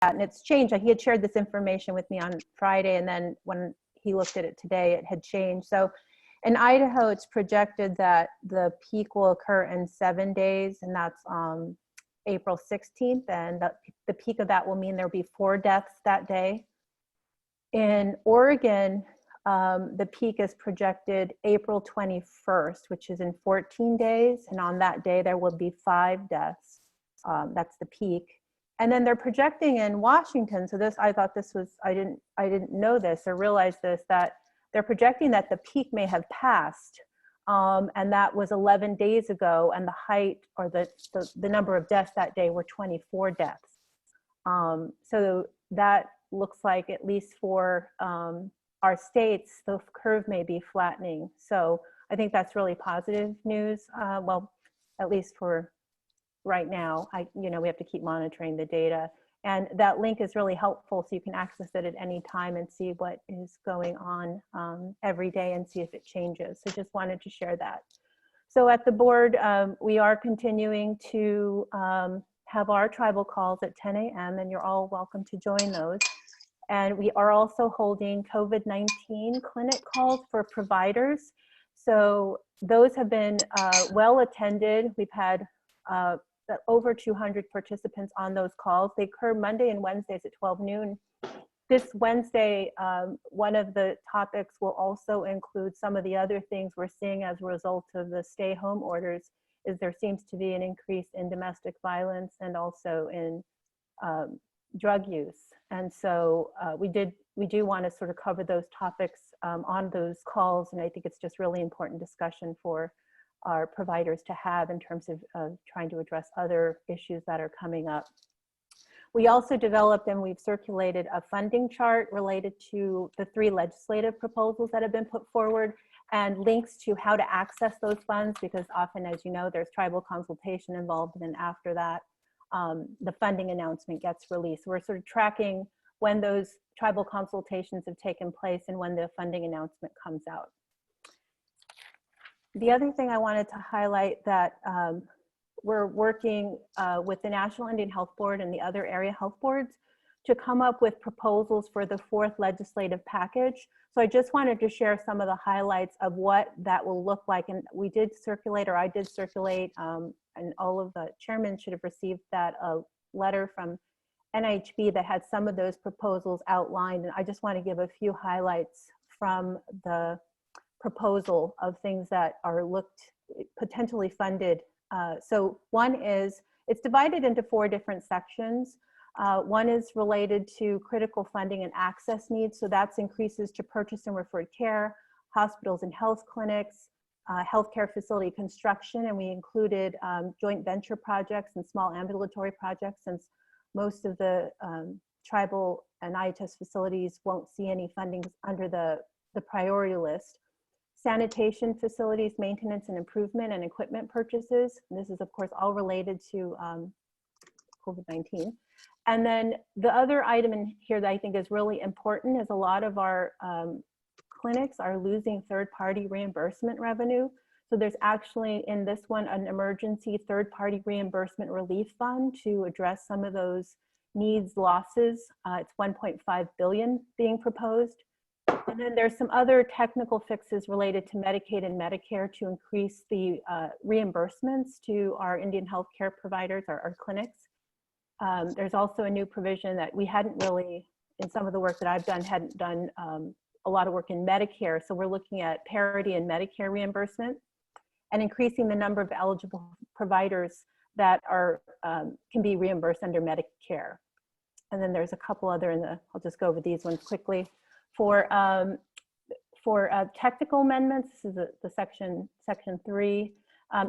and it's changed. He had shared this information with me on Friday, and then when he looked at it today, it had changed. So in Idaho, it's projected that the peak will occur in 7 days, and that's April 16th, and the peak of that will mean there'll be 4 deaths that day. In Oregon, the peak is projected April 21st, which is in 14 days, and on that day there will be 5 deaths. That's the peak. And then they're projecting in Washington, so this, I thought this was, I didn't know this or realize this, that they're projecting that the peak may have passed, and that was 11 days ago, and the height, or the number of deaths that day were 24 deaths. So that looks like, at least for our states, the curve may be flattening. So I think that's really positive news. Well, at least for right now. We have to keep monitoring the data. And that link is really helpful, so you can access it at any time and see what is going on every day and see if it changes. So just wanted to share that. So at the board, we are continuing to have our tribal calls at 10 a.m. and you're all welcome to join those. And we are also holding COVID-19 clinic calls for providers. So those have been well attended. We've had over 200 participants on those calls. They occur Monday and Wednesdays at 12 noon. This Wednesday, one of the topics will also include some of the other things we're seeing as a result of the stay-home orders. Is there seems to be an increase in domestic violence and also in drug use. And so we do want to sort of cover those topics on those calls, and I think it's just really important discussion for our providers to have in terms of trying to address other issues that are coming up. We also developed and we've circulated a funding chart related to the 3 legislative proposals that have been put forward, and links to how to access those funds, because often, as you know, there's tribal consultation involved, and then after that, the funding announcement gets released. We're sort of tracking when those tribal consultations have taken place and when the funding announcement comes out. The other thing I wanted to highlight, that we're working with the National Indian Health Board and the other area health boards to come up with proposals for the 4th legislative package. So I just wanted to share some of the highlights of what that will look like. And we did circulate, or I did circulate, and all of the chairmen should have received that letter from NIHB that had some of those proposals outlined. And I just want to give a few highlights from the proposal of things that are potentially funded. So one is, it's divided into 4 different sections. One is related to critical funding and access needs. So that's increases to purchase and referred care, hospitals and health clinics, healthcare facility construction, and we included joint venture projects and small ambulatory projects, since most of the tribal and IHS facilities won't see any funding under the priority list. Sanitation facilities, maintenance and improvement, and equipment purchases. And this is, of course, all related to COVID-19. And then the other item in here that I think is really important is a lot of our clinics are losing third-party reimbursement revenue. So there's actually in this one an emergency third-party reimbursement relief fund to address some of those needs losses. It's 1.5 billion being proposed. And then there's some other technical fixes related to Medicaid and Medicare to increase the reimbursements to our Indian healthcare providers, our clinics. There's also a new provision that we hadn't really, in some of the work that I've done, hadn't done a lot of work in Medicare. So we're looking at parity in Medicare reimbursement and increasing the number of eligible providers that are can be reimbursed under Medicare. And then there's a couple other I'll just go over these ones quickly. For technical amendments, this is the section 3,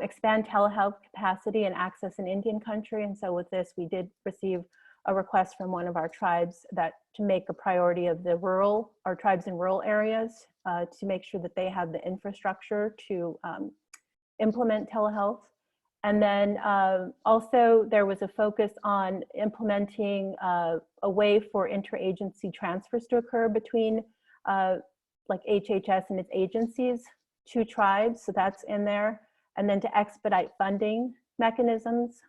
expand telehealth capacity and access in Indian country. And so with this, we did receive a request from one of our tribes to make a priority of our tribes in rural areas to make sure that they have the infrastructure to implement telehealth. And then also there was a focus on implementing a way for interagency transfers to occur between like HHS and its agencies to tribes, so that's in there. And then to expedite funding mechanisms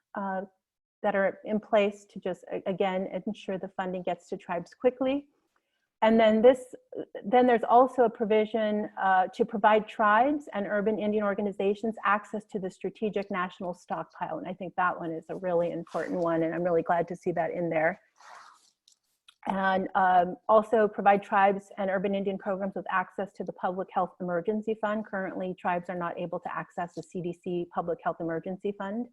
that are in place to just, again, ensure the funding gets to tribes quickly. And then there's also a provision to provide tribes and urban Indian organizations access to the strategic national stockpile. And I think that one is a really important one, and I'm really glad to see that in there. And also provide tribes and urban Indian programs with access to the Public Health Emergency Fund. Currently, tribes are not able to access the CDC Public Health Emergency Fund.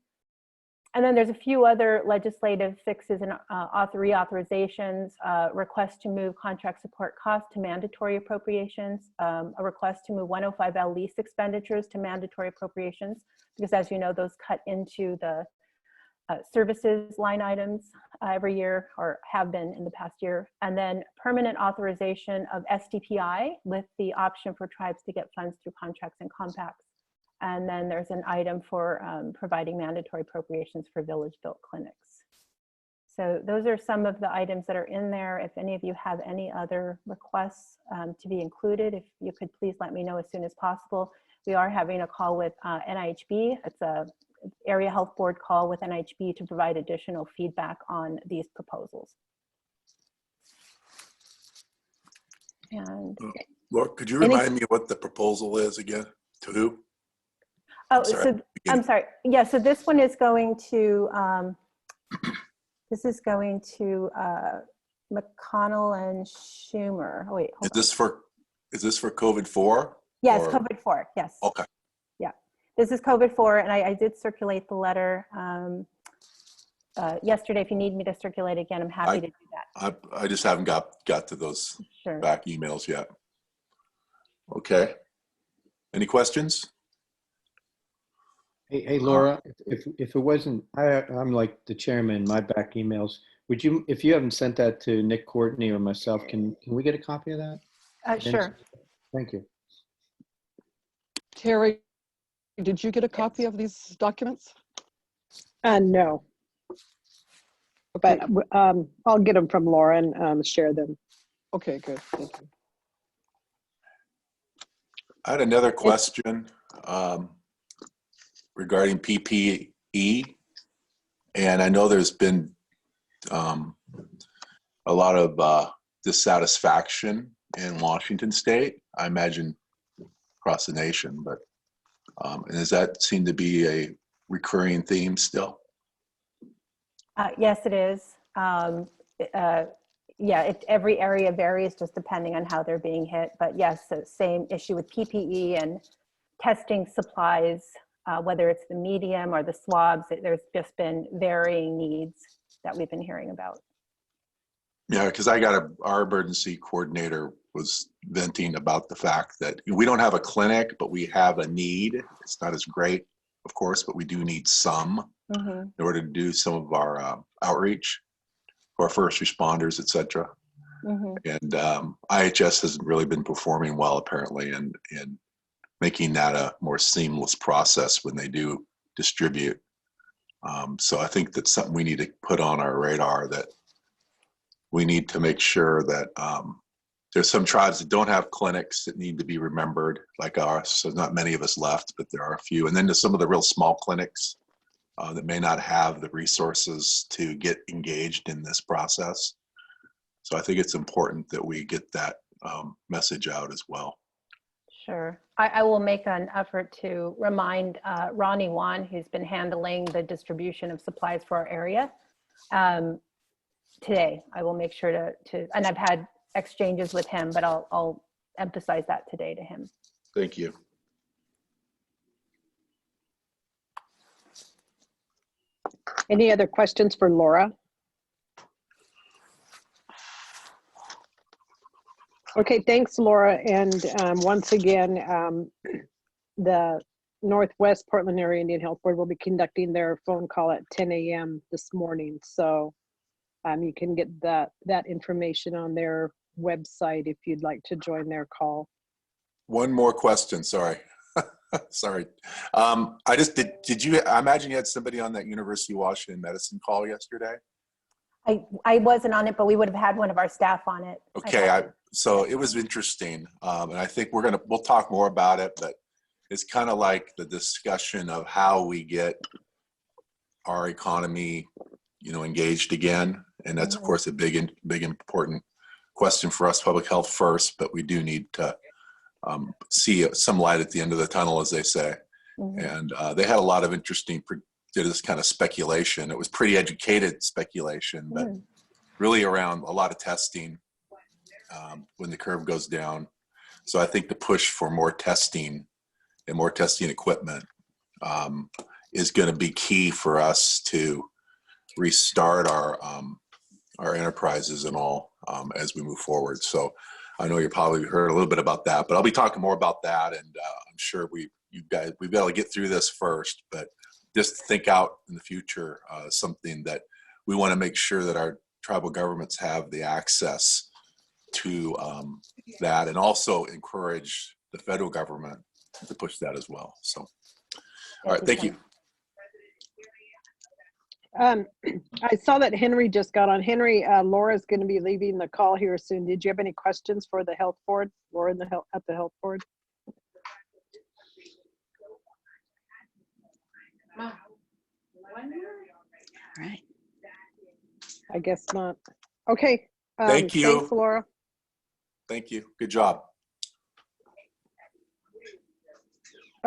And then there's a few other legislative fixes and reauthorizations, requests to move contract support costs to mandatory appropriations, a request to move 105L lease expenditures to mandatory appropriations, because as you know, those cut into the services line items every year, or have been in the past year. And then permanent authorization of SDPI with the option for tribes to get funds through contracts and compacts. And then there's an item for providing mandatory appropriations for village-built clinics. So those are some of the items that are in there. If any of you have any other requests to be included, if you could please let me know as soon as possible. We are having a call with NIHB. It's a area health board call with NIHB to provide additional feedback on these proposals. And Laura, could you remind me what the proposal is again? To who? Oh, so I'm sorry. Yeah, so this one is going to McConnell and Schumer. Oh, wait, is this for COVID-4? Yes, COVID-4. Yes. Okay. Yeah, this is COVID-4, and I did circulate the letter yesterday. If you need me to circulate again, I'm happy to do that. I just haven't got to those back emails yet. Okay. Any questions? Hey Laura, if it wasn't, I'm like the chairman, my back emails, would you, if you haven't sent that to Nick Courtney or myself, can we get a copy of that? Sure. Thank you. Terry, did you get a copy of these documents? No, but I'll get them from Laura and share them. Okay, good, thank you. I had another question. Regarding PPE, and I know there's been a lot of dissatisfaction in Washington State, I imagine across the nation, but and does that seem to be a recurring theme still? Yes, it is. Yeah, every area varies just depending on how they're being hit, but yes, the same issue with PPE and testing supplies. Whether it's the medium or the swabs, there's just been varying needs that we've been hearing about. Yeah, because our emergency coordinator was venting about the fact that we don't have a clinic, but we have a need. It's not as great, of course, but we do need some in order to do some of our outreach for our first responders, et cetera. And IHS hasn't really been performing well, apparently, and making that a more seamless process when they do distribute. So I think that's something we need to put on our radar, that we need to make sure that there's some tribes that don't have clinics that need to be remembered, like ours. So not many of us left, but there are a few. And then there's some of the real small clinics that may not have the resources to get engaged in this process. So I think it's important that we get that message out as well. Sure. I will make an effort to remind Ronnie Wan, who's been handling the distribution of supplies for our area, today. I will make sure to, and I've had exchanges with him, but I'll emphasize that today to him. Thank you. Any other questions for Laura? Okay, thanks, Laura. And once again, the Northwest Portland Area Indian Health Board will be conducting their phone call at 10 a.m. this morning. So you can get that information on their website if you'd like to join their call. One more question, sorry. Sorry. I imagine you had somebody on that University of Washington medicine call yesterday? I wasn't on it, but we would have had one of our staff on it. Okay, so it was interesting. And I think we'll talk more about it, but it's kind of like the discussion of how we get our economy engaged again. And that's, of course, a big, important question for us, public health first, but we do need to see some light at the end of the tunnel, as they say. And they had a lot of interesting, did this kind of speculation. It was pretty educated speculation, but really around a lot of testing when the curve goes down. So I think the push for more testing and more testing equipment is going to be key for us to restart our enterprises and all as we move forward. So I know you probably heard a little bit about that, but I'll be talking more about that. And I'm sure we've got to get through this first, but just think out in the future, something that we want to make sure that our tribal governments have the access to that, and also encourage the federal government to push that as well. So, all right, thank you. I saw that Henry just got on. Henry, Laura's going to be leaving the call here soon. Did you have any questions for the health board? Laura at the health board? All right. I guess not. Okay. Thank you. Thanks, Laura. Thank you. Good job.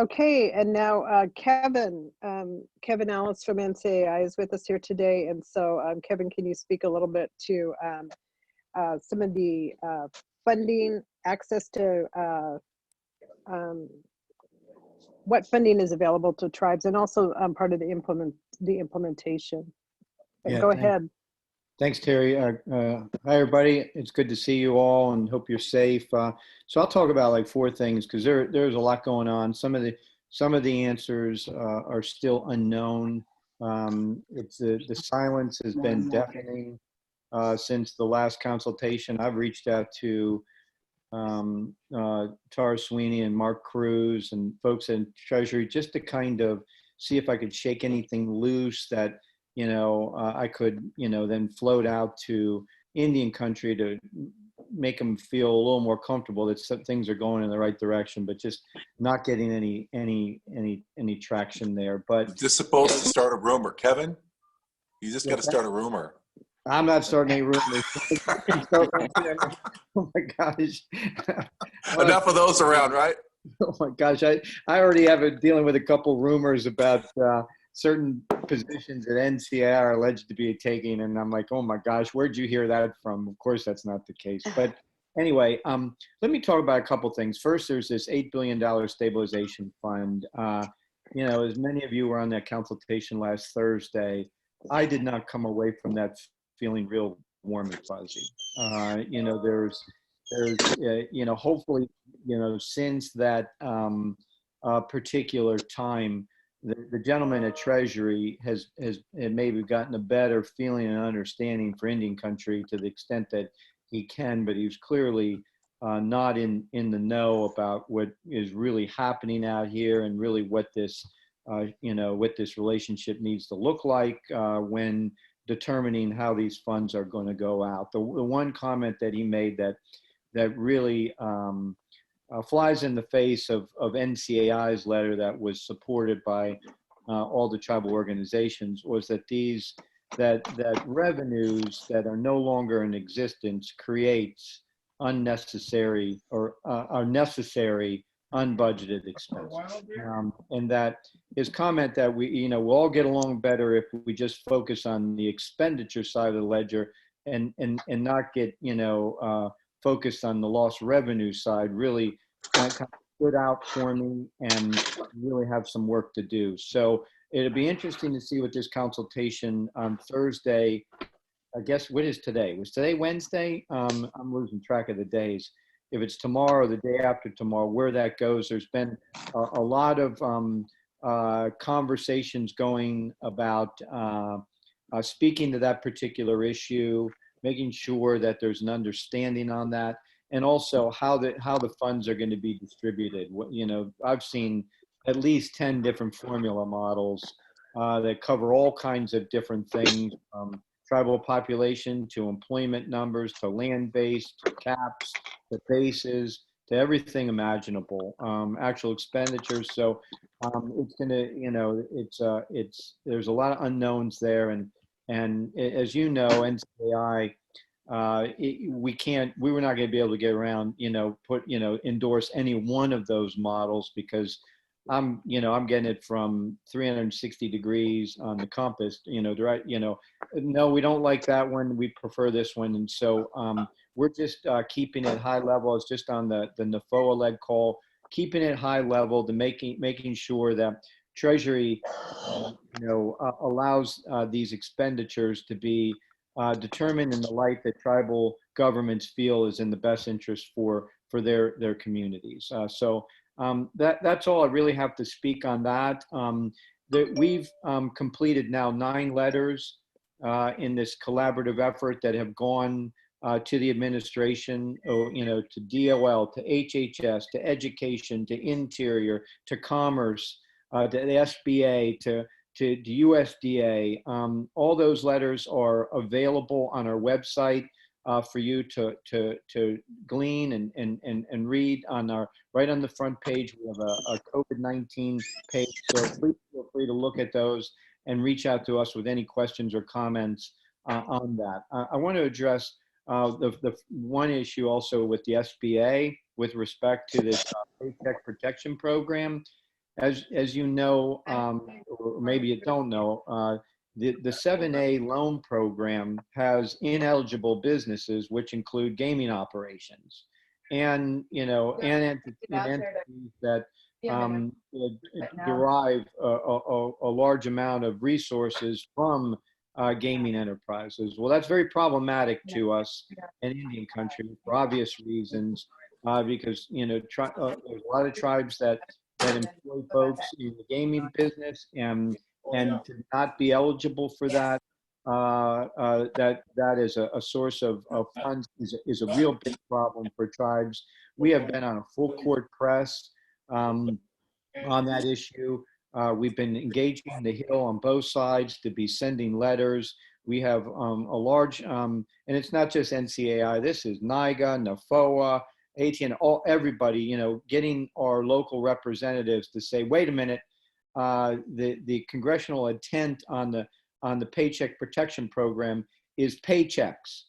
Okay, and now Kevin Ellis from NCAI is with us here today. And so Kevin, can you speak a little bit to some of the funding, access to what funding is available to tribes, and also part of the implementation. Yeah, go ahead. Thanks, Terry. Hi, everybody. It's good to see you all and hope you're safe. So I'll talk about like 4 things because there's a lot going on. Some of the answers are still unknown. The silence has been deafening since the last consultation. I've reached out to Tara Sweeney and Mark Cruz and folks in Treasury just to kind of see if I could shake anything loose that I could, then float out to Indian country to make them feel a little more comfortable that some things are going in the right direction, but just not getting any traction there. But Just supposed to start a rumor, Kevin. You just got to start a rumor. I'm not starting any rumors. Oh my gosh! Enough of those around, right? Oh my gosh! I already have dealing with a couple rumors about certain positions that NCAI are alleged to be taking, and I'm like, oh my gosh, where'd you hear that from? Of course, that's not the case. But anyway, let me talk about a couple things. First, there's this $8 billion stabilization fund. As many of you were on that consultation last Thursday, I did not come away from that feeling real warm and fuzzy. There's hopefully, since that particular time, the gentleman at Treasury has maybe gotten a better feeling and understanding for Indian country to the extent that he can, but he's clearly not in the know about what is really happening out here and really what this relationship needs to look like when determining how these funds are going to go out. The one comment that he made that really flies in the face of NCAI's letter that was supported by all the tribal organizations was that that revenues that are no longer in existence creates unnecessary or are necessary unbudgeted expenses. And that his comment that we'll all get along better if we just focus on the expenditure side of the ledger and not get focused on the lost revenue side really kind of stood out for me and really have some work to do. So it'll be interesting to see what this consultation on Thursday, I guess, what is today? Was today Wednesday? I'm losing track of the days. If it's tomorrow or the day after tomorrow, where that goes. There's been a lot of conversations going about speaking to that particular issue, making sure that there's an understanding on that, and also how the funds are going to be distributed. I've seen at least 10 different formula models that cover all kinds of different things, from tribal population to employment numbers to land base to caps to bases to everything imaginable, actual expenditures. So it's gonna, there's a lot of unknowns there, and And as you know, NCAI, we were not going to be able to get around, endorse any one of those models because I'm getting it from 360 degrees on the compass, direct, no, we don't like that one. We prefer this one. And so we're just keeping it high level. It's just on the NFOA-led call, keeping it high level to making sure that Treasury, allows these expenditures to be determined in the light that tribal governments feel is in the best interest for their communities. That's all I really have to speak on that. That we've completed now 9 letters in this collaborative effort that have gone to the administration, to DOL, to HHS, to education, to Interior, to Commerce, to the SBA, to USDA. All those letters are available on our website for you to glean and read right on the front page. We have a COVID-19 page, so please feel free to look at those and reach out to us with any questions or comments on that. I want to address the one issue also with the SBA with respect to this Paycheck Protection Program. As you know, or maybe you don't know, the 7A loan program has ineligible businesses, which include gaming operations, and entities that derive a large amount of resources from gaming enterprises. Well, that's very problematic to us in Indian country for obvious reasons, because there's a lot of tribes that employ folks in the gaming business, and to not be eligible for that, that is a source of funds is a real big problem for tribes. We have been on a full court press on that issue. We've been engaging the Hill on both sides to be sending letters. We have a large, and it's not just NCAI, this is NIGA, NFOA, ATNI, everybody, getting our local representatives to say, wait a minute, the congressional intent on the Paycheck Protection Program is paychecks.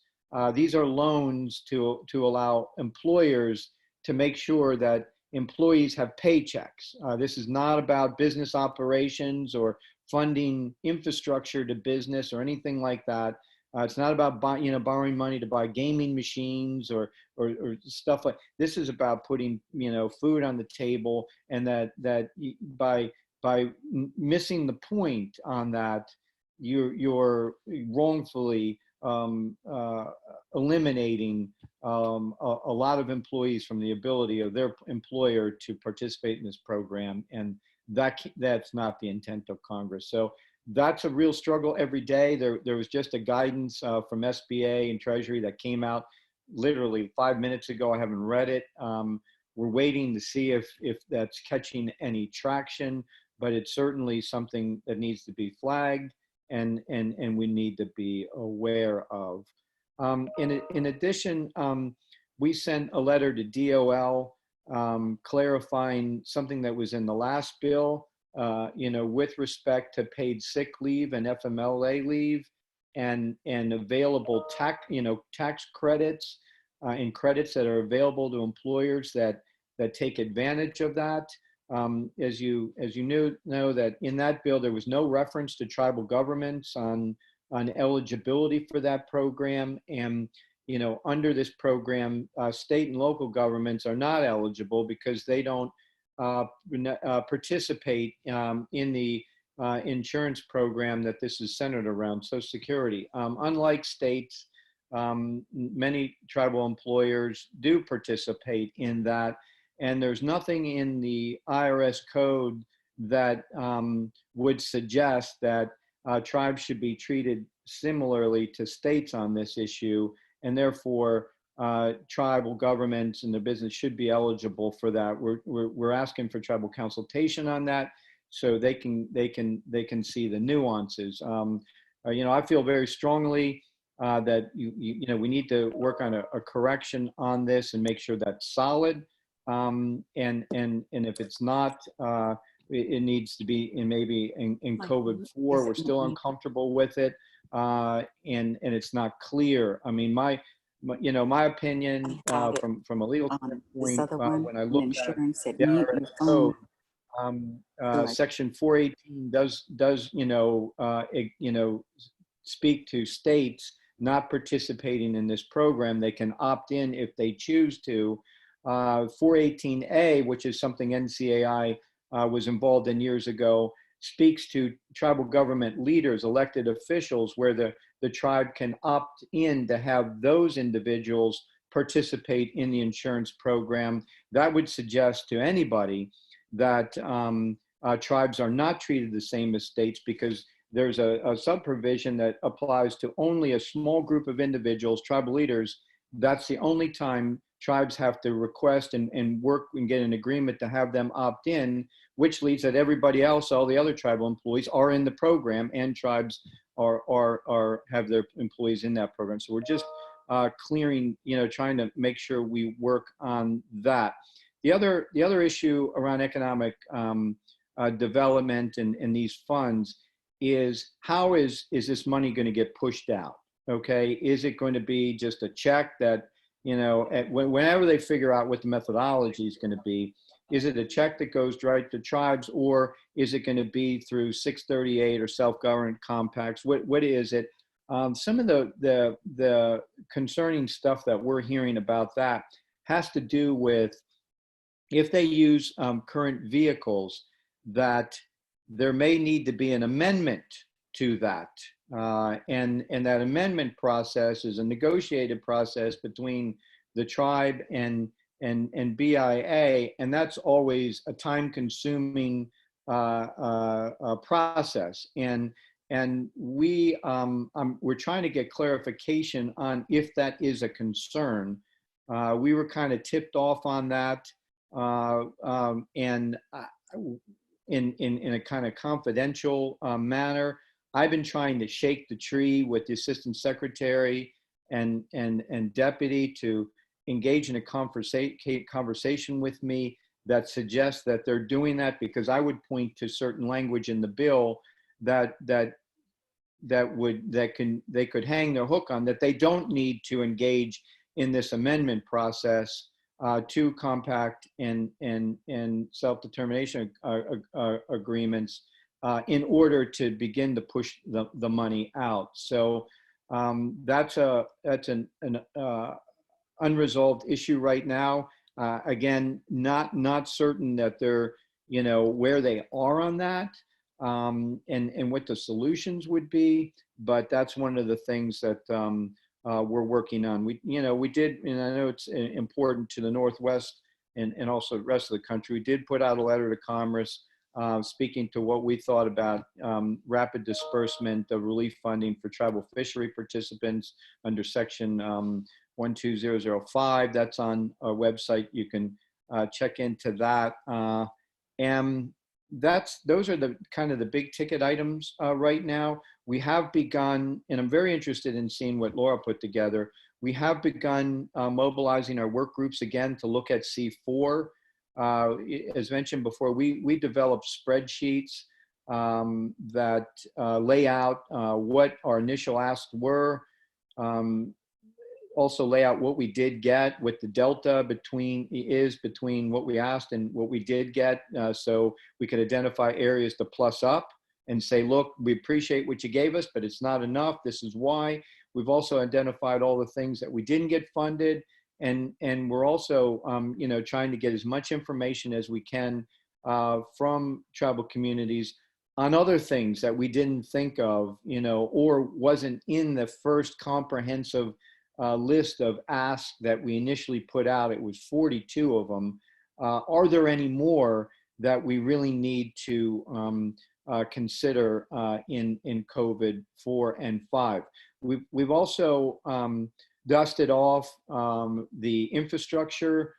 These are loans to allow employers to make sure that employees have paychecks. This is not about business operations or funding infrastructure to business or anything like that. It's not about borrowing money to buy gaming machines or stuff like. This is about putting food on the table, and that by missing the point on that, you're wrongfully eliminating a lot of employees from the ability of their employer to participate in this program, and that's not the intent of Congress. So that's a real struggle every day. There was just a guidance from SBA and Treasury that came out literally 5 minutes ago. I haven't read it. We're waiting to see if that's catching any traction, but it's certainly something that needs to be flagged and we need to be aware of. In addition, we sent a letter to DOL clarifying something that was in the last bill, with respect to paid sick leave and FMLA leave and available tax credits and credits that are available to employers that take advantage of that. As you know that in that bill, there was no reference to tribal governments on eligibility for that program. And, under this program, state and local governments are not eligible because they don't participate in the insurance program that this is centered around, Social Security. Unlike states, many tribal employers do participate in that, and there's nothing in the IRS code that would suggest that tribes should be treated similarly to states on this issue, and therefore tribal governments and their business should be eligible for that. We're asking for tribal consultation on that, so they can see the nuances. I feel very strongly that we need to work on a correction on this and make sure that's solid. And if it's not, it needs to be maybe in COVID 4. We're still uncomfortable with it. and it's not clear. I mean, my opinion Got it. from a legal This standpoint, other one, when I an look at insurance at the mute IRS your code, phone. So I Section 418 does speak to states not participating in this program. They can opt in if they choose to. 418A, which is something NCAI was involved in years ago, speaks to tribal government leaders, elected officials, where the tribe can opt in to have those individuals participate in the insurance program. That would suggest to anybody that tribes are not treated the same as states, because there's a sub-provision that applies to only a small group of individuals, tribal leaders. That's the only time tribes have to request and work and get an agreement to have them opt in, which leads that everybody else, all the other tribal employees, are in the program, and tribes have their employees in that program. So we're just clearing, trying to make sure we work on that. The other issue around economic development and these funds is, how is this money going to get pushed out? Okay, is it going to be just a check that, whenever they figure out what the methodology is going to be, is it a check that goes right to tribes, or is it going to be through 638 or self-government compacts? What is it? Some of the concerning stuff that we're hearing about that has to do with, if they use current vehicles, that there may need to be an amendment to that. And that amendment process is a negotiated process between the tribe and BIA, and that's always a time-consuming process. And we're trying to get clarification on if that is a concern. We were kind of tipped off on that, and in a kind of confidential manner. I've been trying to shake the tree with the assistant secretary and deputy to engage in a conversation with me that suggests that they're doing that, because I would point to certain language in the bill that they could hang their hook on, that they don't need to engage in this amendment process to compact and self-determination agreements in order to begin to push the money out. So that's an unresolved issue right now. Again, not certain that they're, where they are on that, and what the solutions would be, but that's one of the things that we're working on. We did, and I know it's important to the Northwest and also the rest of the country, we did put out a letter to Commerce speaking to what we thought about rapid disbursement of relief funding for tribal fishery participants under section 12005. That's on our website. You can check into that. And those are the kind of the big ticket items right now. We have begun, and I'm very interested in seeing what Laura put together. We have begun mobilizing our work groups again to look at C4. As mentioned before, we developed spreadsheets that lay out what our initial asks were, also lay out what we did get, what the delta between what we asked and what we did get, so we could identify areas to plus up and say, look, we appreciate what you gave us, but it's not enough. This is why. We've also identified all the things that we didn't get funded. And we're also, trying to get as much information as we can from tribal communities on other things that we didn't think of, or wasn't in the first comprehensive list of asks that we initially put out. It was 42 of them. Are there any more that we really need to consider in COVID 4 and 5? We've also dusted off the infrastructure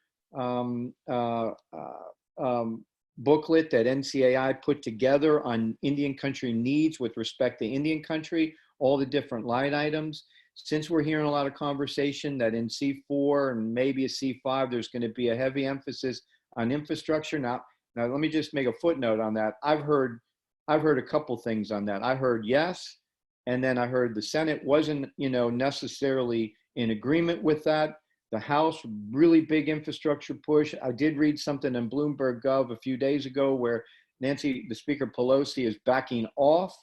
booklet that NCAI put together on Indian country needs with respect to Indian country, all the different line items. Since we're hearing a lot of conversation that in C4 and maybe a C5, there's going to be a heavy emphasis on infrastructure. Now let me just make a footnote on that. I've heard a couple things on that. I heard yes, And then I heard the Senate wasn't, necessarily in agreement with that. The House, really big infrastructure push. I did read something in Bloomberg Gov a few days ago where the Speaker Pelosi is backing off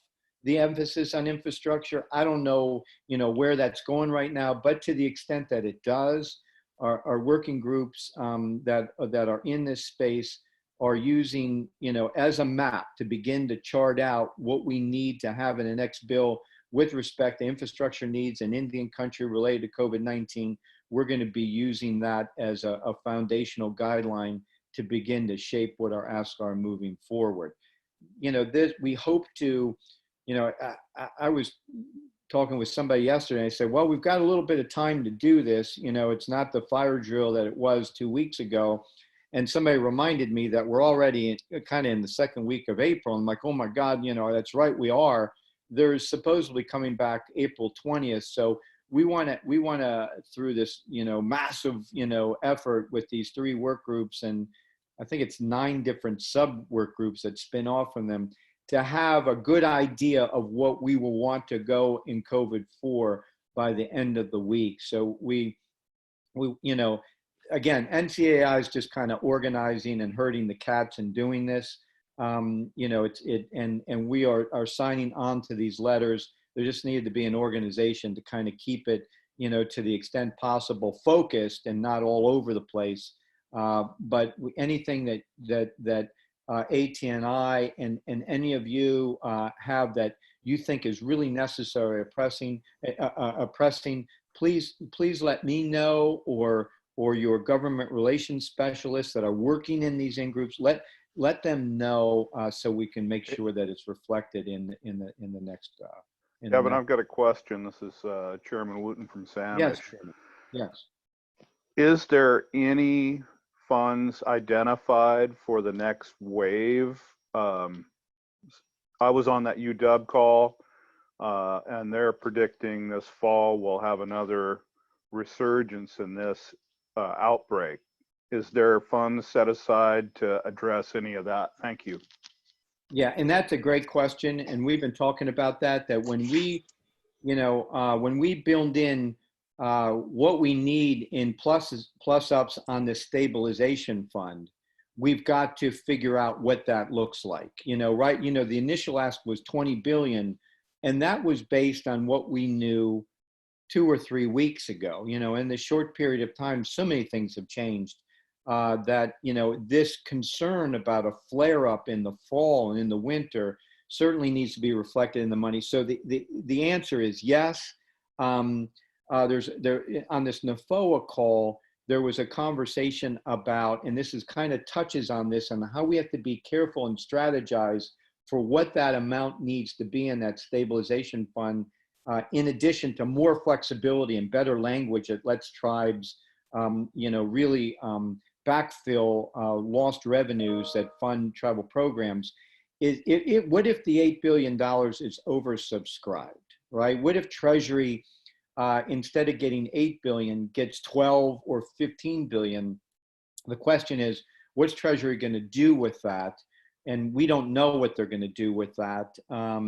the emphasis on infrastructure. I don't know, where that's going right now, but to the extent that it does, our working groups that are in this space are using, as a map to begin to chart out what we need to have in the next bill with respect to infrastructure needs in Indian country related to COVID-19. We're going to be using that as a foundational guideline to begin to shape what our asks are moving forward. We hope to, I was talking with somebody yesterday. I said, well, we've got a little bit of time to do this. It's not the fire drill that it was 2 weeks ago. And somebody reminded me that we're already kind of in the second week of April. I'm like, oh my God, that's right, we are. There's supposedly coming back April 20th. So we want to through this, massive, effort with these 3 work groups, and I think it's 9 different sub work groups that spin off from them, to have a good idea of what we will want to go in COVID for by the end of the week. So we again, NCAI is just kind of organizing and herding the cats and doing this. And we are signing on to these letters. There just needed to be an organization to kind of keep it, to the extent possible, focused and not all over the place. But anything that ATNI and any of you have that you think is really necessary or pressing, please let me know, or your government relations specialists that are working in these in-groups, let them know so we can make sure that it's reflected in the next. Kevin, I've got a question. This is Chairman Wooten from Samish. Yes, Chairman. Yes. Is there any funds identified for the next wave? I was on that UW call, and they're predicting this fall we'll have another resurgence in this outbreak. Is there funds set aside to address any of that? Thank you. Yeah, and that's a great question, and we've been talking about that when we, when we build in what we need in plus ups on the stabilization fund, we've got to figure out what that looks like. Right? The initial ask was 20 billion, and that was based on what we knew 2 or 3 weeks ago. In the short period of time, so many things have changed. That this concern about a flare-up in the fall and in the winter certainly needs to be reflected in the money. So the answer is yes. On this NFOA call, there was a conversation about, and this is kind of touches on this, on how we have to be careful and strategize for what that amount needs to be in that stabilization fund, in addition to more flexibility and better language that lets tribes, really backfill lost revenues that fund tribal programs. What if the $8 billion is oversubscribed, right? What if Treasury, instead of getting 8 billion, gets 12 or 15 billion? The question is, what's Treasury going to do with that? And we don't know what they're going to do with that. I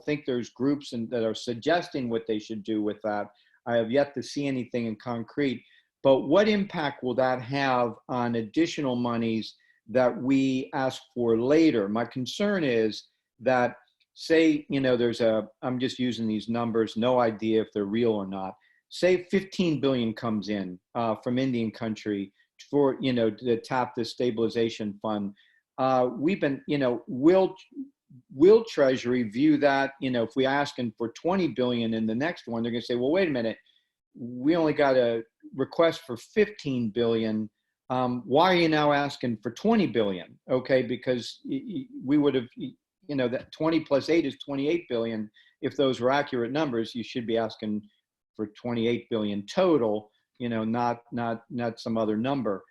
think there's groups that are suggesting what they should do with that. I have yet to see anything in concrete. But what impact will that have on additional monies that we ask for later? My concern is that, say, I'm just using these numbers, no idea if they're real or not. Say 15 billion comes in from Indian country for, to tap the stabilization fund. We've been, will Treasury view that, if we asking for 20 billion in the next one, they're going to say, well, wait a minute, we only got a request for 15 billion. Why are you now asking for 20 billion? Okay, because we would have, that 20 plus 8 is 28 billion. If those were accurate numbers, you should be asking for 28 billion total, not some other number.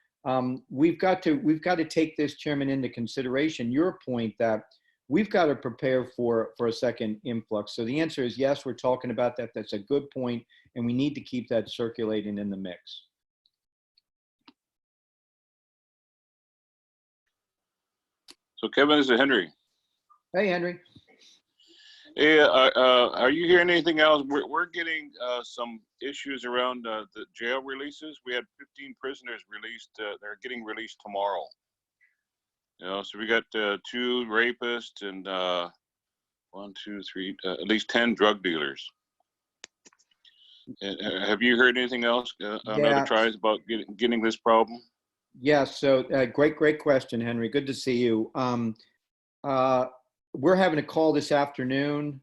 We've got to take this, Chairman, into consideration. Your point that we've got to prepare for a second influx. So the answer is yes, we're talking about that. That's a good point, and we need to keep that circulating in the mix. So Kevin, this is Henry. Hey, Henry. Hey, are you hearing anything else? We're getting some issues around the jail releases. We had 15 prisoners released. They're getting released tomorrow. You know, so we got 2 rapists and 1, 2, 3, at least 10 drug dealers. Have you heard anything else on other Yeah. tribes about getting this problem? Yeah, so great question, Henry. Good to see you. We're having a call this afternoon,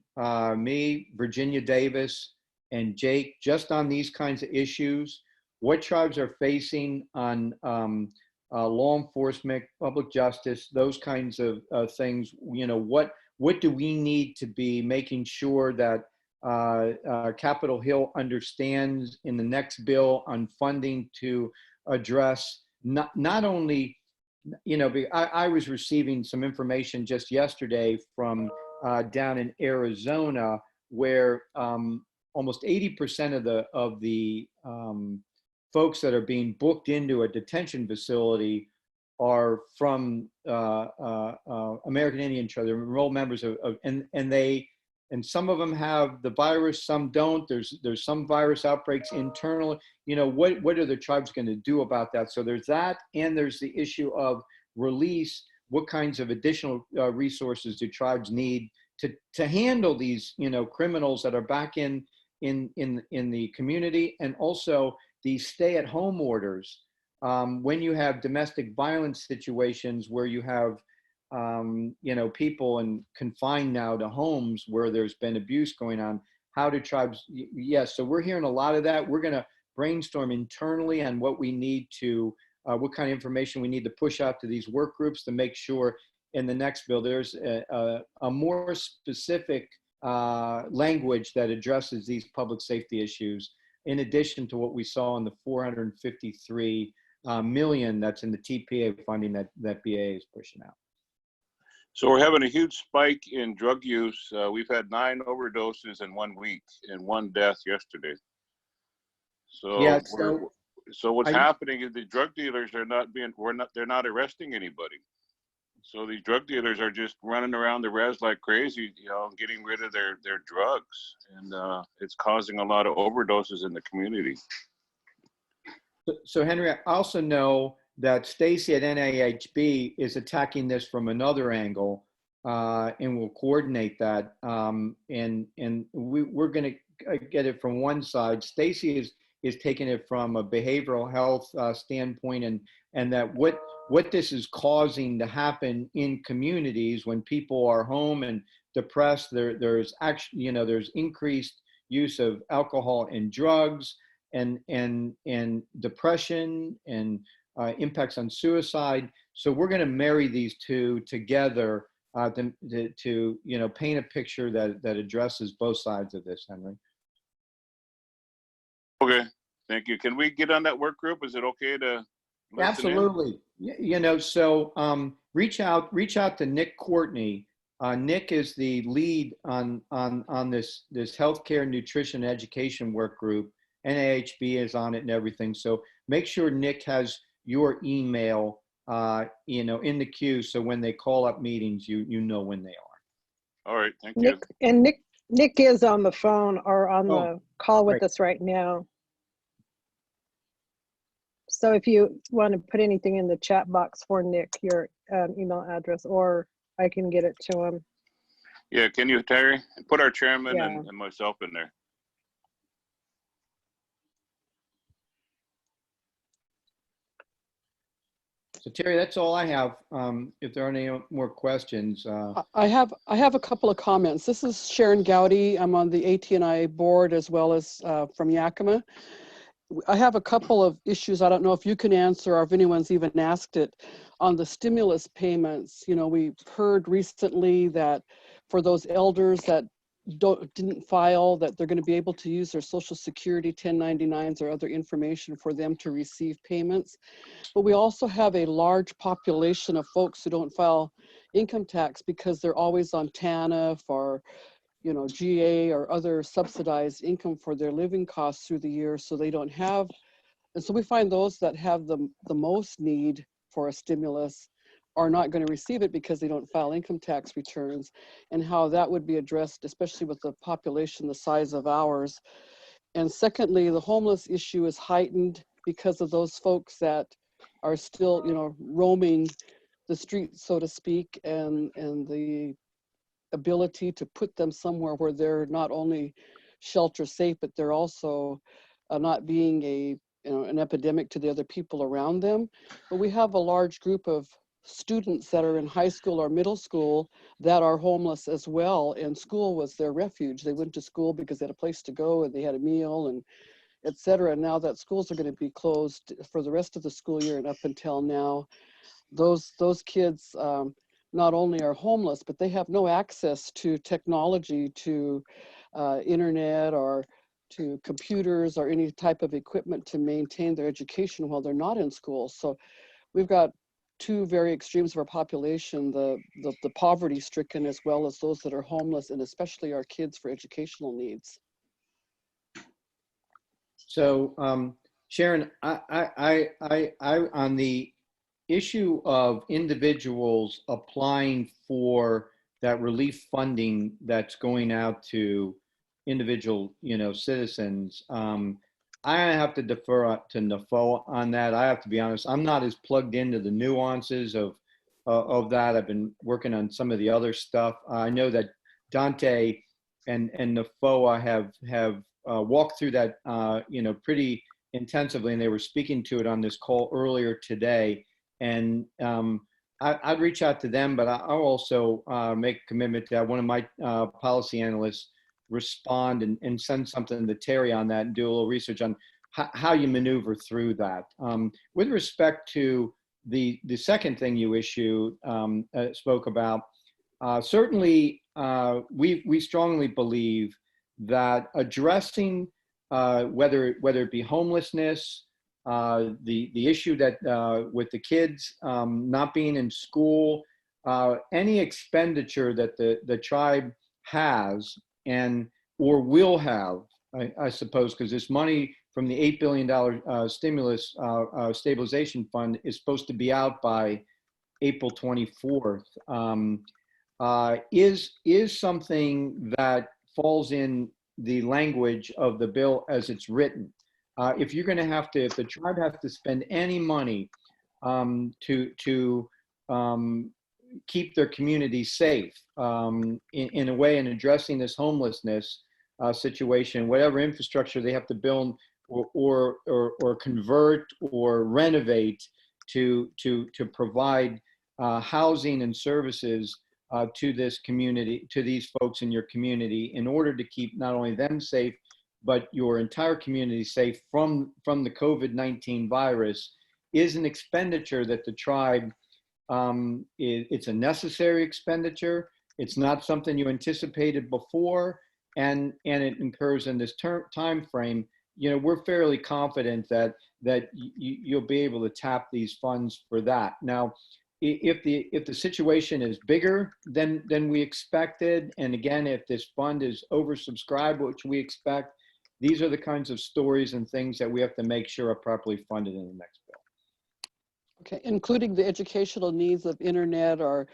me, Virginia Davis, and Jake, just on these kinds of issues. What tribes are facing on law enforcement, public justice, those kinds of things. You know, what do we need to be making sure that Capitol Hill understands in the next bill on funding to address not only, you know, I was receiving some information just yesterday from down in Arizona where almost 80% of the folks that are being booked into a detention facility are from American Indian tribes. They're enrolled members of and some of them have the virus, some don't. There's some virus outbreaks internal. You know, what are the tribes going to do about that? So there's that, and there's the issue of release. What kinds of additional resources do tribes need to handle these, you know, criminals that are back in the community, and also these stay-at-home orders. When you have domestic violence situations where you have you know, people and confined now to homes where there's been abuse going on, how do tribes, yes, so we're hearing a lot of that. We're going to brainstorm internally on what we need to, what kind of information we need to push out to these work groups to make sure in the next bill there's a more specific language that addresses these public safety issues, in addition to what we saw in the 453 million that's in the TPA funding that BA is pushing out. So we're having a huge spike in drug use. We've had 9 overdoses in 1 week and 1 death yesterday. So Yeah, so what's happening is the drug dealers are they're not arresting anybody. So these drug dealers are just running around the res like crazy, you know, getting rid of their drugs, and it's causing a lot of overdoses in the community. So Henry, I also know that Stacy at NAHB is attacking this from another angle, and we'll coordinate that. And we're going to get it from one side. Stacy is taking it from a behavioral health standpoint, and that what this is causing to happen in communities when people are home and depressed. There's actually, you know, there's increased use of alcohol and drugs, and depression, and impacts on suicide. So we're going to marry these two together to you know, paint a picture that addresses both sides of this, Henry. Okay, thank you. Can we get on that work group? Is it okay to listen Absolutely. You know, so reach out to Nick Courtney. Nick is the lead on this healthcare, nutrition, education work group. NAHB is on it and everything. So make sure Nick has your email, you know, in the queue, so when they call up meetings, you know when they are. All right, thank you. Nick is on the phone or on the call with us right now. So if you want to put anything in the chat box for Nick, your email address, or I can get it to him. Yeah, can you, Terry? Put our chairman Yeah. and myself in there. So Terry, that's all I have. If there are any more questions. I have a couple of comments. This is Sharon Gowdy. I'm on the ATNI board as well as from Yakima. I have a couple of issues. I don't know if you can answer or if anyone's even asked it on the stimulus payments. You know, we've heard recently that for those elders that didn't file, that they're going to be able to use their Social Security 1099s or other information for them to receive payments. But we also have a large population of folks who don't file income tax because they're always on TANF or, you know, GA or other subsidized income for their living costs through the year, so they don't have. And so we find those that have the most need for a stimulus are not going to receive it because they don't file income tax returns, and how that would be addressed, especially with the population the size of ours. And secondly, the homeless issue is heightened because of those folks that are still, roaming the streets, so to speak, and the ability to put them somewhere where they're not only shelter safe, but they're also not being an epidemic to the other people around them. But we have a large group of students that are in high school or middle school that are homeless as well, and school was their refuge. They went to school because they had a place to go and they had a meal and et cetera. Now that schools are going to be closed for the rest of the school year and up until now, those kids not only are homeless, but they have no access to technology, to internet or to computers or any type of equipment to maintain their education while they're not in school. So we've got two very extremes of our population, the poverty stricken as well as those that are homeless, and especially our kids for educational needs. So Sharon, I on the issue of individuals applying for that relief funding that's going out to individual, citizens, I have to defer to NAFO on that. I have to be honest, I'm not as plugged into the nuances of that. I've been working on some of the other stuff. I know that Dante and NAFOA have walked through that, pretty intensively, and they were speaking to it on this call earlier today. And I'd reach out to them, but I'll also make a commitment to have one of my policy analysts respond and send something to Terry on that and do a little research on how you maneuver through that. With respect to the second thing you spoke about, certainly we strongly believe that addressing whether it be homelessness, the issue that with the kids not being in school, any expenditure that the tribe has or will have, I suppose, because this money from the $8 billion stimulus stabilization fund is supposed to be out by April 24th, is something that falls in the language of the bill as it's written. If you're going to if the tribe has to spend any money to keep their community safe in a way in addressing this homelessness situation, whatever infrastructure they have to build or convert or renovate to provide housing and services to this community, to these folks in your community, in order to keep not only them safe, but your entire community safe from the COVID-19 virus, is an expenditure that the tribe, it's a necessary expenditure. It's not something you anticipated before, and it incurs in this time frame. We're fairly confident that you'll be able to tap these funds for that. Now, if the situation is bigger than we expected, and again, if this fund is oversubscribed, which we expect, these are the kinds of stories and things that we have to make sure are properly funded in the next bill. Okay, including the educational needs of internet or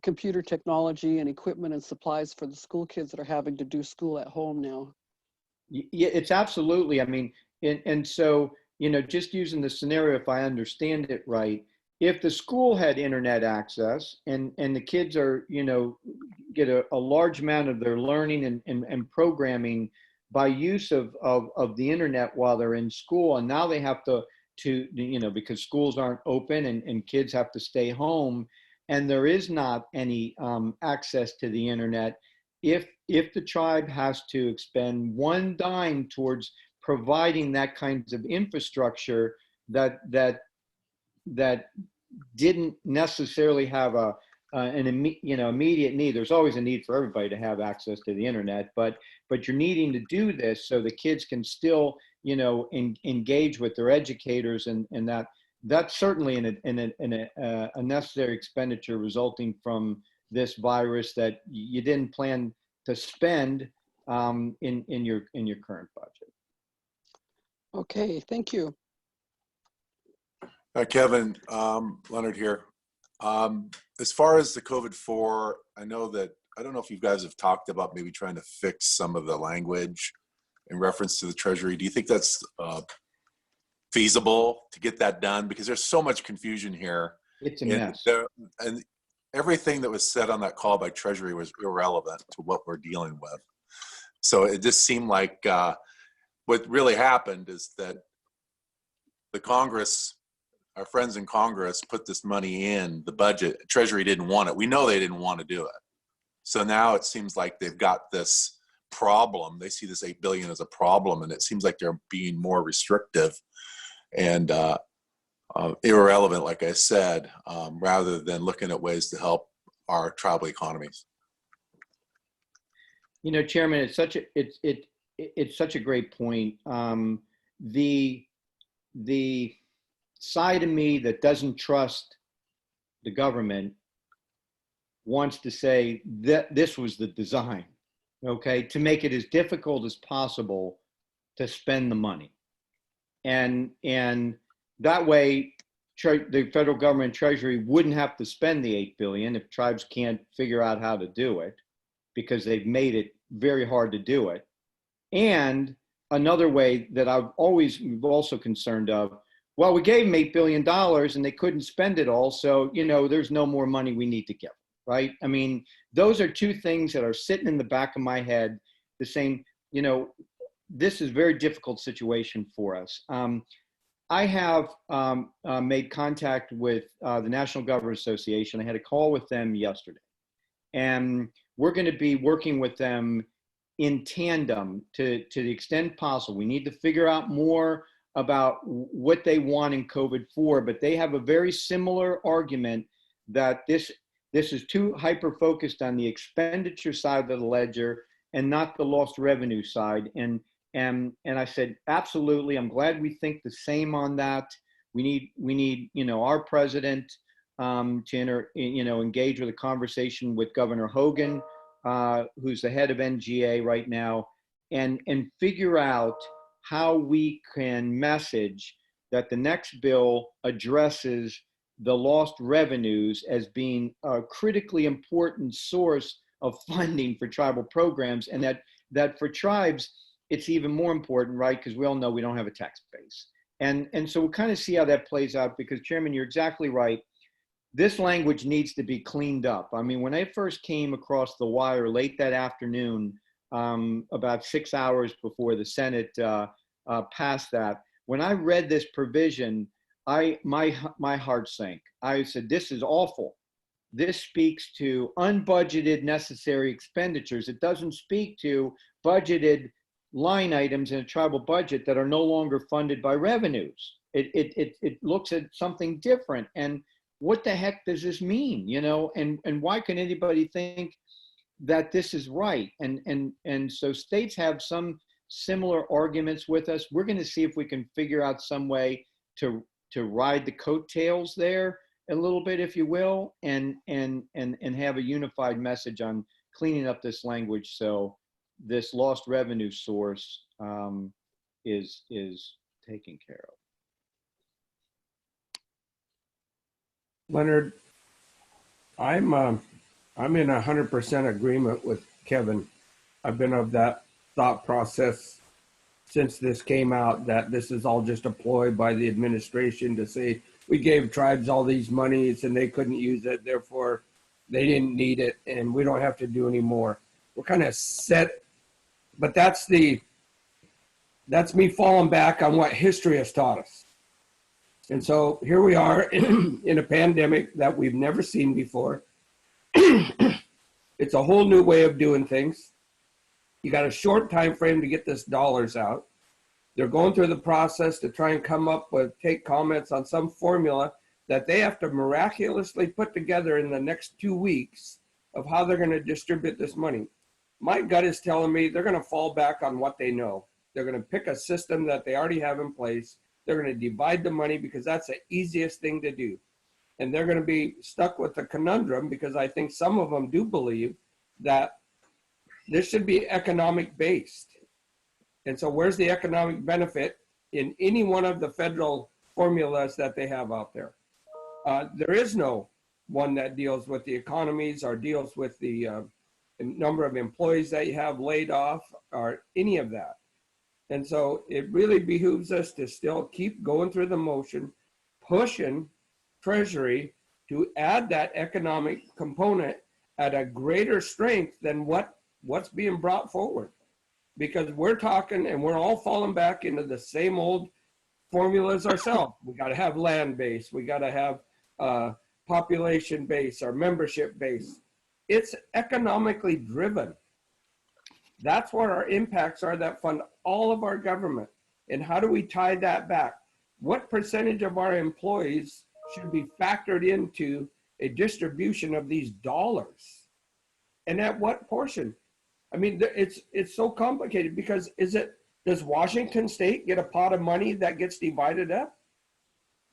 computer technology and equipment and supplies for the school kids that are having to do school at home now. Yeah, it's absolutely. I mean, and so, just using the scenario, if I understand it right, if the school had internet access and the kids are, get a large amount of their learning and programming by use of the internet while they're in school, and now they have to because schools aren't open and kids have to stay home, and there is not any access to the internet. If the tribe has to expend one dime towards providing that kinds of infrastructure that didn't necessarily have an immediate need. There's always a need for everybody to have access to the internet, but you're needing to do this so the kids can still engage with their educators, and that's certainly a necessary expenditure resulting from this virus that you didn't plan to spend in your current budget. Okay, thank you. Kevin, Leonard here. As far as the COVID-4, I know that, I don't know if you guys have talked about maybe trying to fix some of the language in reference to the Treasury. Do you think that's feasible to get that done? Because there's so much confusion here. It's a And mess. and everything that was said on that call by Treasury was irrelevant to what we're dealing with. So it just seemed like what really happened is that the Congress, our friends in Congress, put this money in the budget. Treasury didn't want it. We know they didn't want to do it. So now it seems like they've got this problem. They see this $8 billion as a problem, and it seems like they're being more restrictive and irrelevant, like I said, rather than looking at ways to help our tribal economies. You know, Chairman, it's such a great point. The side of me that doesn't trust the government wants to say that this was the design, okay, to make it as difficult as possible to spend the money. And that way, the federal government Treasury wouldn't have to spend the $8 billion if tribes can't figure out how to do it, because they've made it very hard to do it. And another way that we've also concerned of, well, we gave them $8 billion and they couldn't spend it all, so, you know, there's no more money we need to give, right? I mean, those are two things that are sitting in the back of my head, the same, you know, this is a very difficult situation for us. I have made contact with the National Government Association. I had a call with them yesterday, and we're going to be working with them in tandem to the extent possible. We need to figure out more about what they want in COVID-4, but they have a very similar argument that this is too hyper-focused on the expenditure side of the ledger and not the lost revenue side. And I said, absolutely, I'm glad we think the same on that. We need, you know, our president to engage with a conversation with Governor Hogan, who's the head of NGA right now, and figure out how we can message that the next bill addresses the lost revenues as being a critically important source of funding for tribal programs, and that for tribes, it's even more important, right? Because we all know we don't have a tax base. And so we'll kind of see how that plays out, because Chairman, you're exactly right. This language needs to be cleaned up. I mean, when I first came across the wire late that afternoon, about 6 hours before the Senate passed that, when I read this provision, my heart sank. I said, this is awful. This speaks to unbudgeted necessary expenditures. It doesn't speak to budgeted line items in a tribal budget that are no longer funded by revenues. It looks at something different. And what the heck does this mean? You know, and why can anybody think that this is right? And so states have some similar arguments with us. We're going to see if we can figure out some way to ride the coattails there a little bit, if you will, and have a unified message on cleaning up this language so this lost revenue source is taken care of. Leonard, I'm in 100% agreement with Kevin. I've been of that thought process since this came out, that this is all just a ploy by the administration to say we gave tribes all these monies and they couldn't use it, therefore they didn't need it and we don't have to do any more. We're kind of set, but that's me falling back on what history has taught us. And so here we are in a pandemic that we've never seen before. It's a whole new way of doing things. You got a short time frame to get this dollars out. They're going through the process to try and come up with, take comments on some formula that they have to miraculously put together in the next 2 weeks of how they're going to distribute this money. My gut is telling me they're going to fall back on what they know. They're going to pick a system that they already have in place. They're going to divide the money because that's the easiest thing to do. And they're going to be stuck with the conundrum, because I think some of them do believe that this should be economic based. And so where's the economic benefit in any one of the federal formulas that they have out there? There is no one that deals with the economies or deals with the number of employees that you have laid off or any of that. And so it really behooves us to still keep going through the motion, pushing Treasury to add that economic component at a greater strength than what's being brought forward. Because we're talking and we're all falling back into the same old formulas ourselves. We got to have land base. We got to have population base or membership base. It's economically driven. That's where our impacts are that fund all of our government. And how do we tie that back? What percentage of our employees should be factored into a distribution of these dollars? And at what portion? I mean, it's so complicated because does Washington State get a pot of money that gets divided up?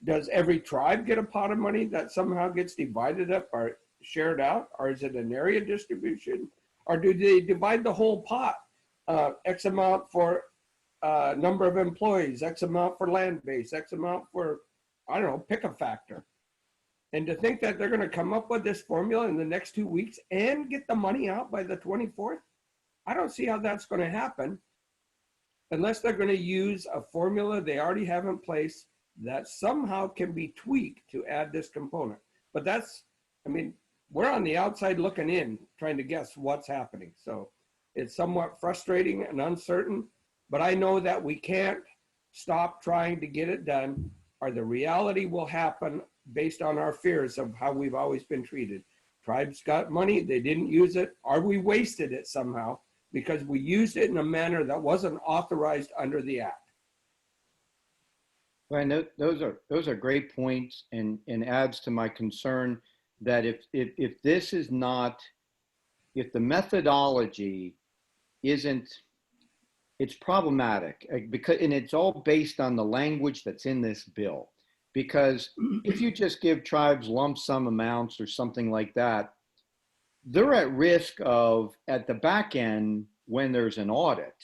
Does every tribe get a pot of money that somehow gets divided up or shared out? Or is it an area distribution? Or do they divide the whole pot? X amount for number of employees, X amount for land base, X amount for, I don't know, pick a factor. And to think that they're going to come up with this formula in the next 2 weeks and get the money out by the 24th, I don't see how that's going to happen unless they're going to use a formula they already have in place that somehow can be tweaked to add this component. But that's, I mean, we're on the outside looking in, trying to guess what's happening. So it's somewhat frustrating and uncertain, but I know that we can't stop trying to get it done, or the reality will happen based on our fears of how we've always been treated. Tribes got money, they didn't use it, or we wasted it somehow because we used it in a manner that wasn't authorized under the act. Well, those are great points, and adds to my concern that if this is not, if the methodology isn't, it's problematic because, and it's all based on the language that's in this bill. Because if you just give tribes lump sum amounts or something like that, they're at risk of, at the back end, when there's an audit,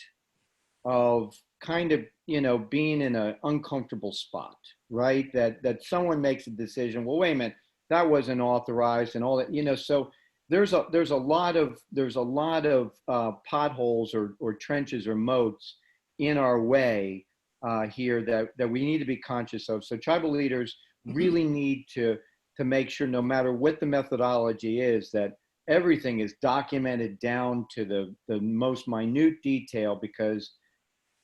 of kind of, you know, being in an uncomfortable spot, right? That someone makes a decision, well, wait a minute, that wasn't authorized and all that, you know. So there's a lot of potholes or trenches or moats in our way here that we need to be conscious of. So tribal leaders really need to make sure, no matter what the methodology is, that everything is documented down to the most minute detail, because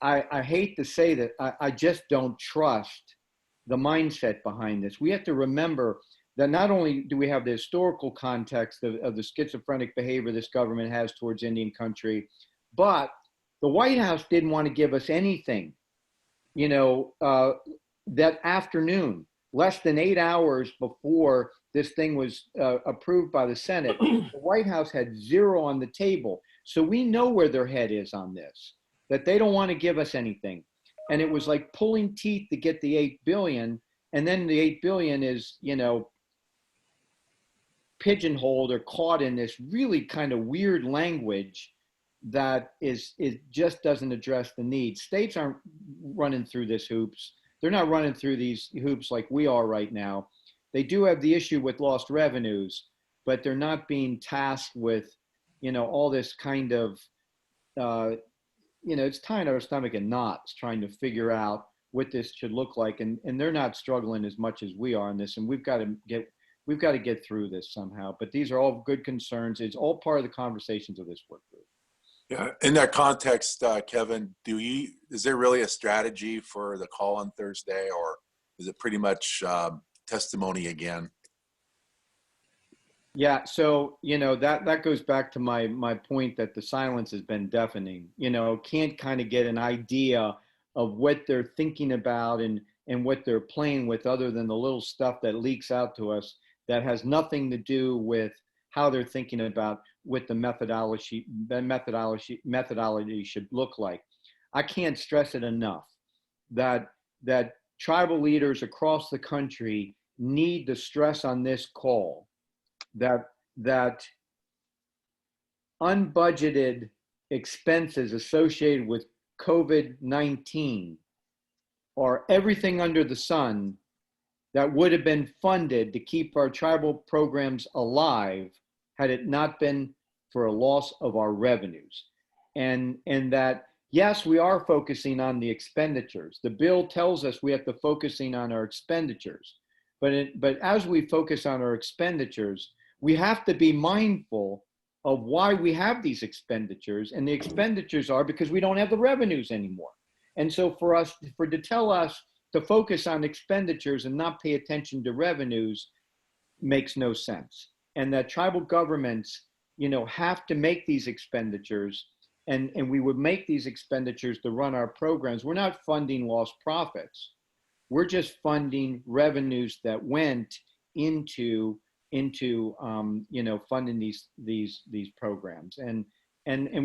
I hate to say that I just don't trust the mindset behind this. We have to remember that not only do we have the historical context of the schizophrenic behavior this government has towards Indian country, but the White House didn't want to give us anything. You know, that afternoon, less than 8 hours before this thing was approved by the Senate, the White House had zero on the table. So we know where their head is on this, that they don't want to give us anything. And it was like pulling teeth to get the $8 billion. And then the $8 billion is, you know, pigeonholed or caught in this really kind of weird language that just doesn't address the need. States aren't running through this hoops. They're not running through these hoops like we are right now. They do have the issue with lost revenues, but they're not being tasked with, you know, all this kind of, you know, it's tying our stomach in knots trying to figure out what this should look like. And they're not struggling as much as we are on this. And we've got to get through this somehow. But these are all good concerns. It's all part of the conversations of this work group. Yeah, in that context, Kevin, is there really a strategy for the call on Thursday, or is it pretty much testimony again? Yeah, so, you know, that goes back to my point that the silence has been deafening. You know, can't kind of get an idea of what they're thinking about and what they're playing with, other than the little stuff that leaks out to us that has nothing to do with how they're thinking about what the methodology should look like. I can't stress it enough that tribal leaders across the country need to stress on this call that unbudgeted expenses associated with COVID-19 are everything under the sun that would have been funded to keep our tribal programs alive had it not been for a loss of our revenues. And that, yes, we are focusing on the expenditures. The bill tells us we have to focusing on our expenditures. But as we focus on our expenditures, we have to be mindful of why we have these expenditures. And the expenditures are because we don't have the revenues anymore. And so to tell us to focus on expenditures and not pay attention to revenues makes no sense. And that tribal governments, have to make these expenditures, and we would make these expenditures to run our programs. We're not funding lost profits. We're just funding revenues that went into funding these programs. And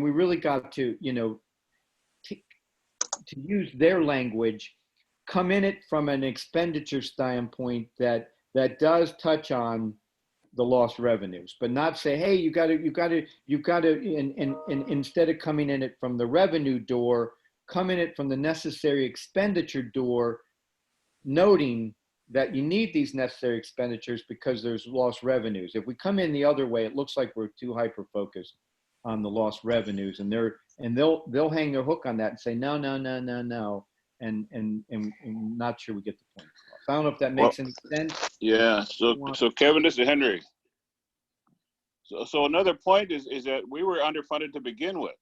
we really got to use their language, come in it from an expenditure standpoint that does touch on the lost revenues, but not say, hey, you got to, and instead of coming in it from the revenue door, come in it from the necessary expenditure door, noting that you need these necessary expenditures because there's lost revenues. If we come in the other way, it looks like we're too hyper focused on the lost revenues, and they'll hang their hook on that and say no, and not sure we get the point. I don't know if that makes any sense. Yeah. So Kevin, this is Henry. So another point is that we were underfunded to begin with.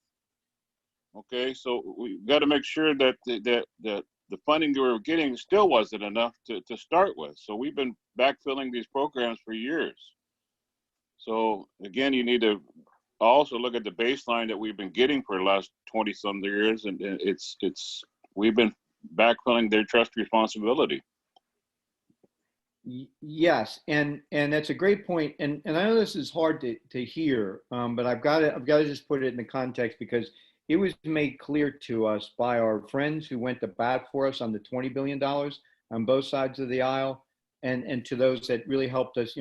Okay, so we got to make sure that the funding we were getting still wasn't enough to start with. So we've been backfilling these programs for years. So again, you need to also look at the baseline that we've been getting for the last 20 some years, and we've been backfilling their trust responsibility. Yes, and that's a great point. And I know this is hard to hear, but I've got to just put it in the context, because it was made clear to us by our friends who went to bat for us on the $20 billion on both sides of the aisle, and to those that really helped us,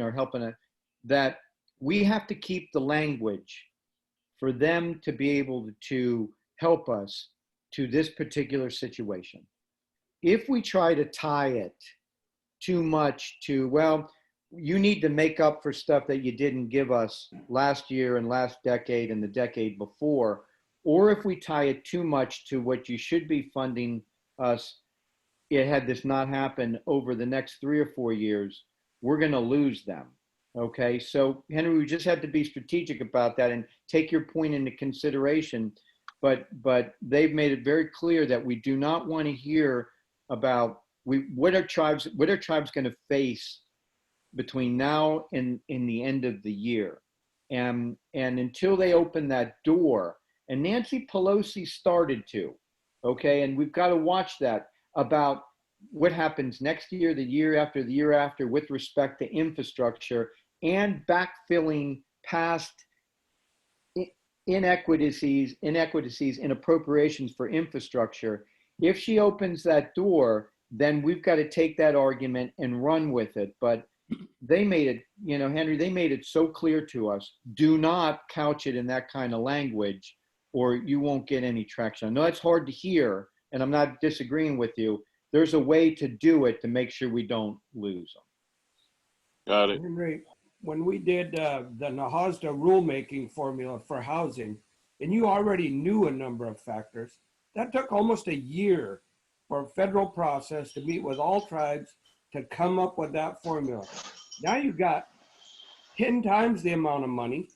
that we have to keep the language for them to be able to help us to this particular situation. If we try to tie it too much to, well, you need to make up for stuff that you didn't give us last year and last decade and the decade before, or if we tie it too much to what you should be funding us, had this not happened over the next 3 or 4 years, we're going to lose them. Okay, so Henry, we just had to be strategic about that and take your point into consideration. But they've made it very clear that we do not want to hear about what are tribes going to face between now and in the end of the year, and until they open that door. And Nancy Pelosi started to, okay, and we've got to watch that about what happens next year, the year after with respect to infrastructure and backfilling past inequities in appropriations for infrastructure. If she opens that door, then we've got to take that argument and run with it. But they made it, Henry, they made it so clear to us, do not couch it in that kind of language or you won't get any traction. I know that's hard to hear, and I'm not disagreeing with you. There's a way to do it to make sure we don't lose them. Got it. Henry, when we did the NAHASDA rulemaking formula for housing, and you already knew a number of factors, that took almost a year for a federal process to meet with all tribes to come up with that formula. Now you've got 10 times the amount of money,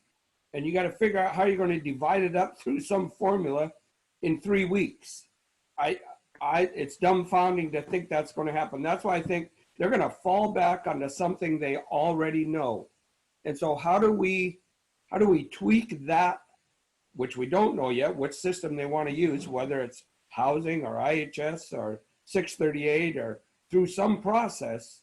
and you got to figure out how you're going to divide it up through some formula in 3 weeks. It's dumbfounding to think that's going to happen. That's why I think they're going to fall back onto something they already know. And so how do we tweak that, which we don't know yet, which system they want to use, whether it's housing or IHS or 638 or through some process.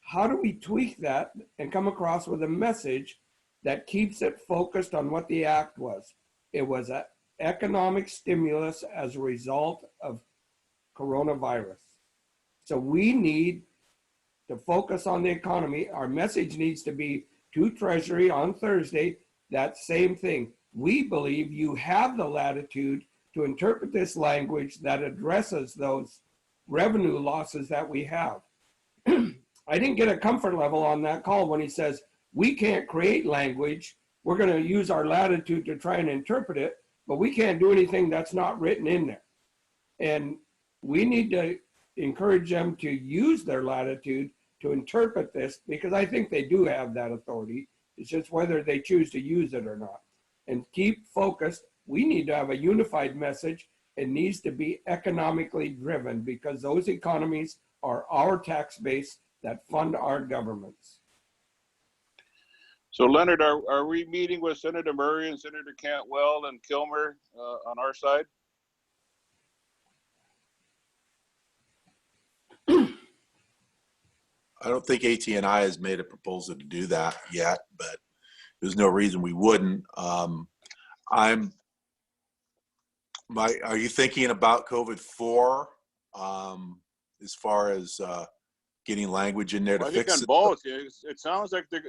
How do we tweak that and come across with a message that keeps it focused on what the act was? It was an economic stimulus as a result of coronavirus. So we need to focus on the economy. Our message needs to be to Treasury on Thursday, that same thing. We believe you have the latitude to interpret this language that addresses those revenue losses that we have. I didn't get a comfort level on that call when he says, we can't create language. We're going to use our latitude to try and interpret it, but we can't do anything that's not written in there. And we need to encourage them to use their latitude to interpret this, because I think they do have that authority. It's just whether they choose to use it or not. And keep focused. We need to have a unified message. It needs to be economically driven, because those economies are our tax base that fund our governments. So Leonard, are we meeting with Senator Murray and Senator Cantwell and Kilmer on our side? I don't think ATNI has made a proposal to do that yet, but there's no reason we wouldn't. Are you thinking about COVID-4 as far as getting language in there to Well, I think fix on it? both. It sounds like they're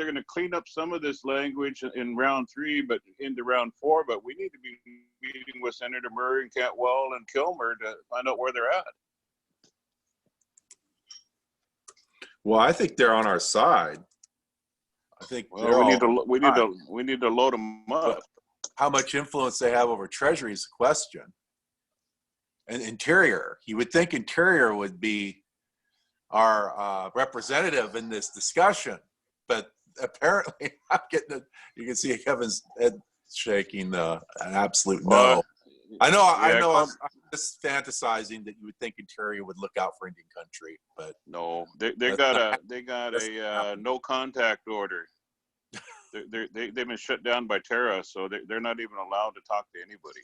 going to clean up some of this language in round 3, but into round 4. But we need to be meeting with Senator Murray and Cantwell and Kilmer to find out where they're at. Well, I think they're on our side. I think Well, we need to load them up. But how much influence they have over Treasury is the question. And Interior, you would think Interior would be our representative in this discussion, but apparently I'm getting it. You can see Kevin's head shaking an absolute no. I know. I'm just fantasizing that you would think Interior would look out for Indian country, but no, they got a no contact order. They've been shut down by Terra, so they're not even allowed to talk to anybody.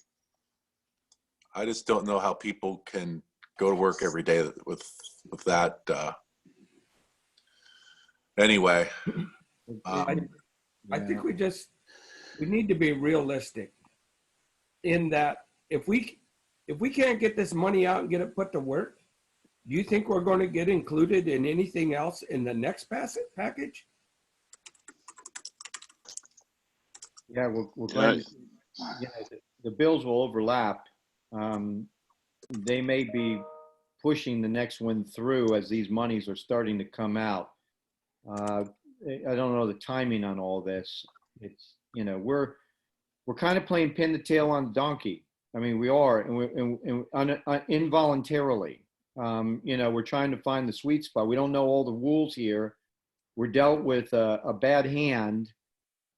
I just don't know how people can go to work every day with that. Anyway, I think we need to be realistic in that if we can't get this money out and get it put to work, do you think we're going to get included in anything else in the next package? Yeah, we're going to, the bills will overlap. They may be pushing the next one through as these monies are starting to come out. I don't know the timing on all this. It's, we're kind of playing pin the tail on donkey. I mean, we are, and involuntarily. We're trying to find the sweet spot. We don't know all the rules here. We're dealt with a bad hand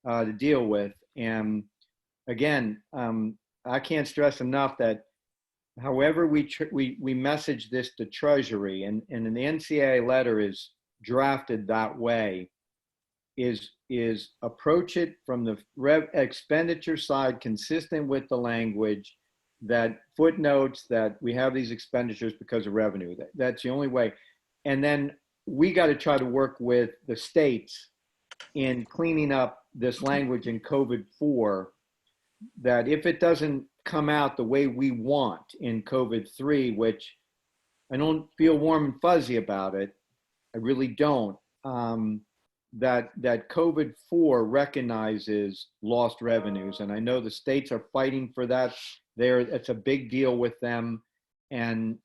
to deal with. And again, I can't stress enough that however we message this to Treasury, and the NCAA letter is drafted that way, is approach it from the expenditure side consistent with the language that footnotes that we have these expenditures because of revenue. That's the only way. And then we got to try to work with the states in cleaning up this language in COVID-4, that if it doesn't come out the way we want in COVID-3, which I don't feel warm and fuzzy about it, I really don't, that COVID-4 recognizes lost revenues. And I know the states are fighting for that. It's a big deal with them, and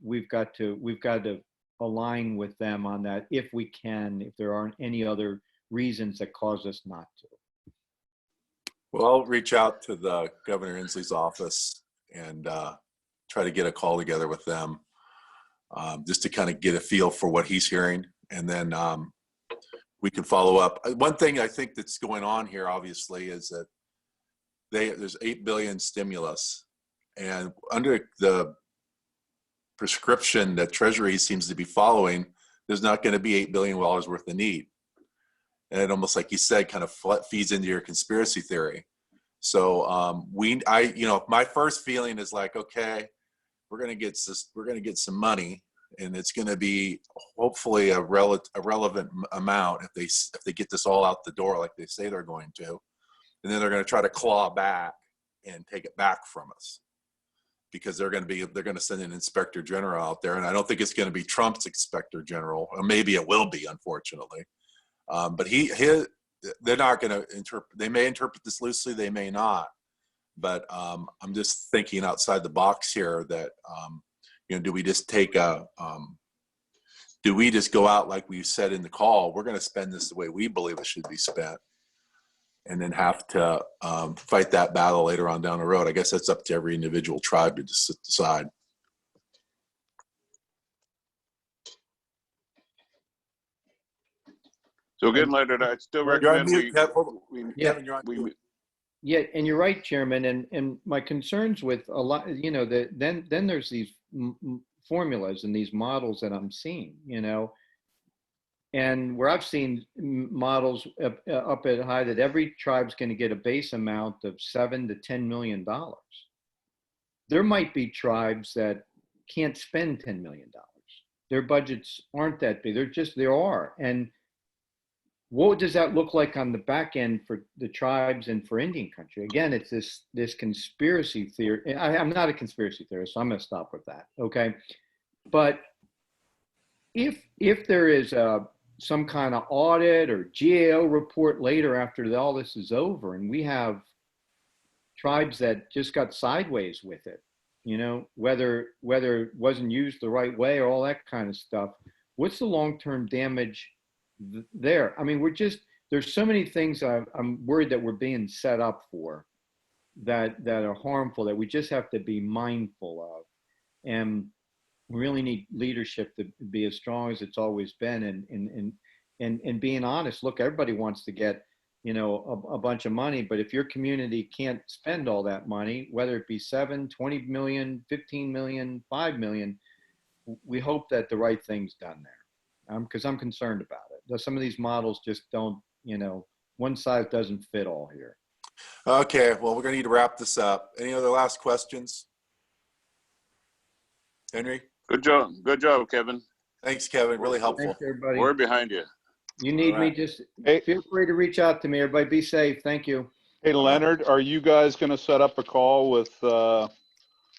we've got to align with them on that if we can, if there aren't any other reasons that cause us not to. well, I'll reach out to the Governor Inslee's office and try to get a call together with them, just to kind of get a feel for what he's hearing, and then we can follow up. One thing I think that's going on here, obviously, is that there's $8 billion stimulus, and under the prescription that Treasury seems to be following, there's not going to be $8 billion worth of need. And it almost, like you said, kind of feeds into your conspiracy theory. So my first feeling is like, okay, we're going to get some money, and it's going to be hopefully a relevant amount if they get this all out the door like they say they're going to, and then they're going to try to claw back and take it back from us, because they're going to send an inspector general out there, and I don't think it's going to be Trump's inspector general, or maybe it will be, unfortunately. But they're not going to interpret. They may interpret this loosely, they may not. But I'm just thinking outside the box here that do we just take do we just go out like we said in the call, we're going to spend this the way we believe it should be spent, and then have to fight that battle later on down the road? I guess that's up to every individual tribe to just decide. So again, Leonard, I'd still You're on recommend mute, Kevin. Yeah. Kevin, you're on mute. Yeah, and you're right, Chairman. And my concerns with a lot, you know, then there's these formulas and these models that I'm seeing, you know, and where I've seen models up at high that every tribe's going to get a base amount of $7 to $10 million. There might be tribes that can't spend $10 million. Their budgets aren't that big. There are. And what does that look like on the back end for the tribes and for Indian country? Again, it's this conspiracy theory. I'm not a conspiracy theorist, so I'm going to stop with that. Okay, but if there is some kind of audit or GAO report later after all this is over, and we have tribes that just got sideways with it, you know, whether it wasn't used the right way or all that kind of stuff, what's the long-term damage there? I mean, there's so many things I'm worried that we're being set up for that are harmful, that we just have to be mindful of. And we really need leadership to be as strong as it's always been, and being honest. Look, everybody wants to get, you know, a bunch of money, but if your community can't spend all that money, whether it be 7, 20 million, 15 million, 5 million, we hope that the right thing's done there. Because I'm concerned about it. Some of these models just don't, you know, one size doesn't fit all here. Okay, well, we're going to need to wrap this up. Any other last questions? Henry? Good job, Kevin. Thanks, Kevin. Really helpful. Thanks, everybody. We're behind you. You need All right. me, just Hey. feel free to reach out to me. Everybody be safe. Thank you. Hey, Leonard, are you guys going to set up a call with the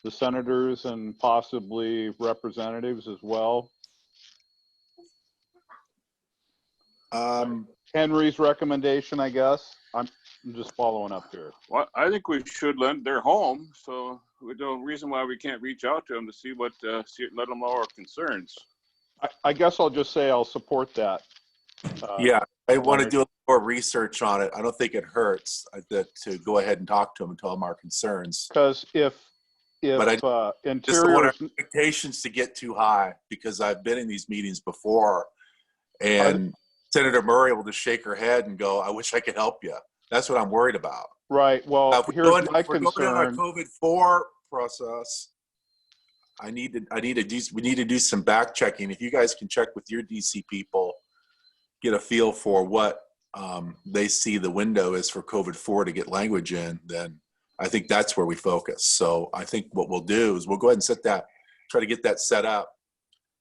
senators and possibly representatives as well? Henry's recommendation, I guess. I'm just following up here. Well, I think we should lend their home, so there's no reason why we can't reach out to them to see what, let them know our concerns. I guess I'll just say I'll support that. Yeah, I want to do a little more research on it. I don't think it hurts to go ahead and talk to them and tell them our concerns. Because if But I just don't want Interior, our expectations to get too high, because I've been in these meetings before, and Senator Murray will just shake her head and go, "I wish I could help you." That's what I'm worried about. right, well, here's my If we're going on our concern. COVID-4 process, we need to do some back checking. If you guys can check with your DC people, get a feel for what they see the window is for COVID-4 to get language in, then I think that's where we focus. So I think what we'll do is we'll go ahead and try to get that set up.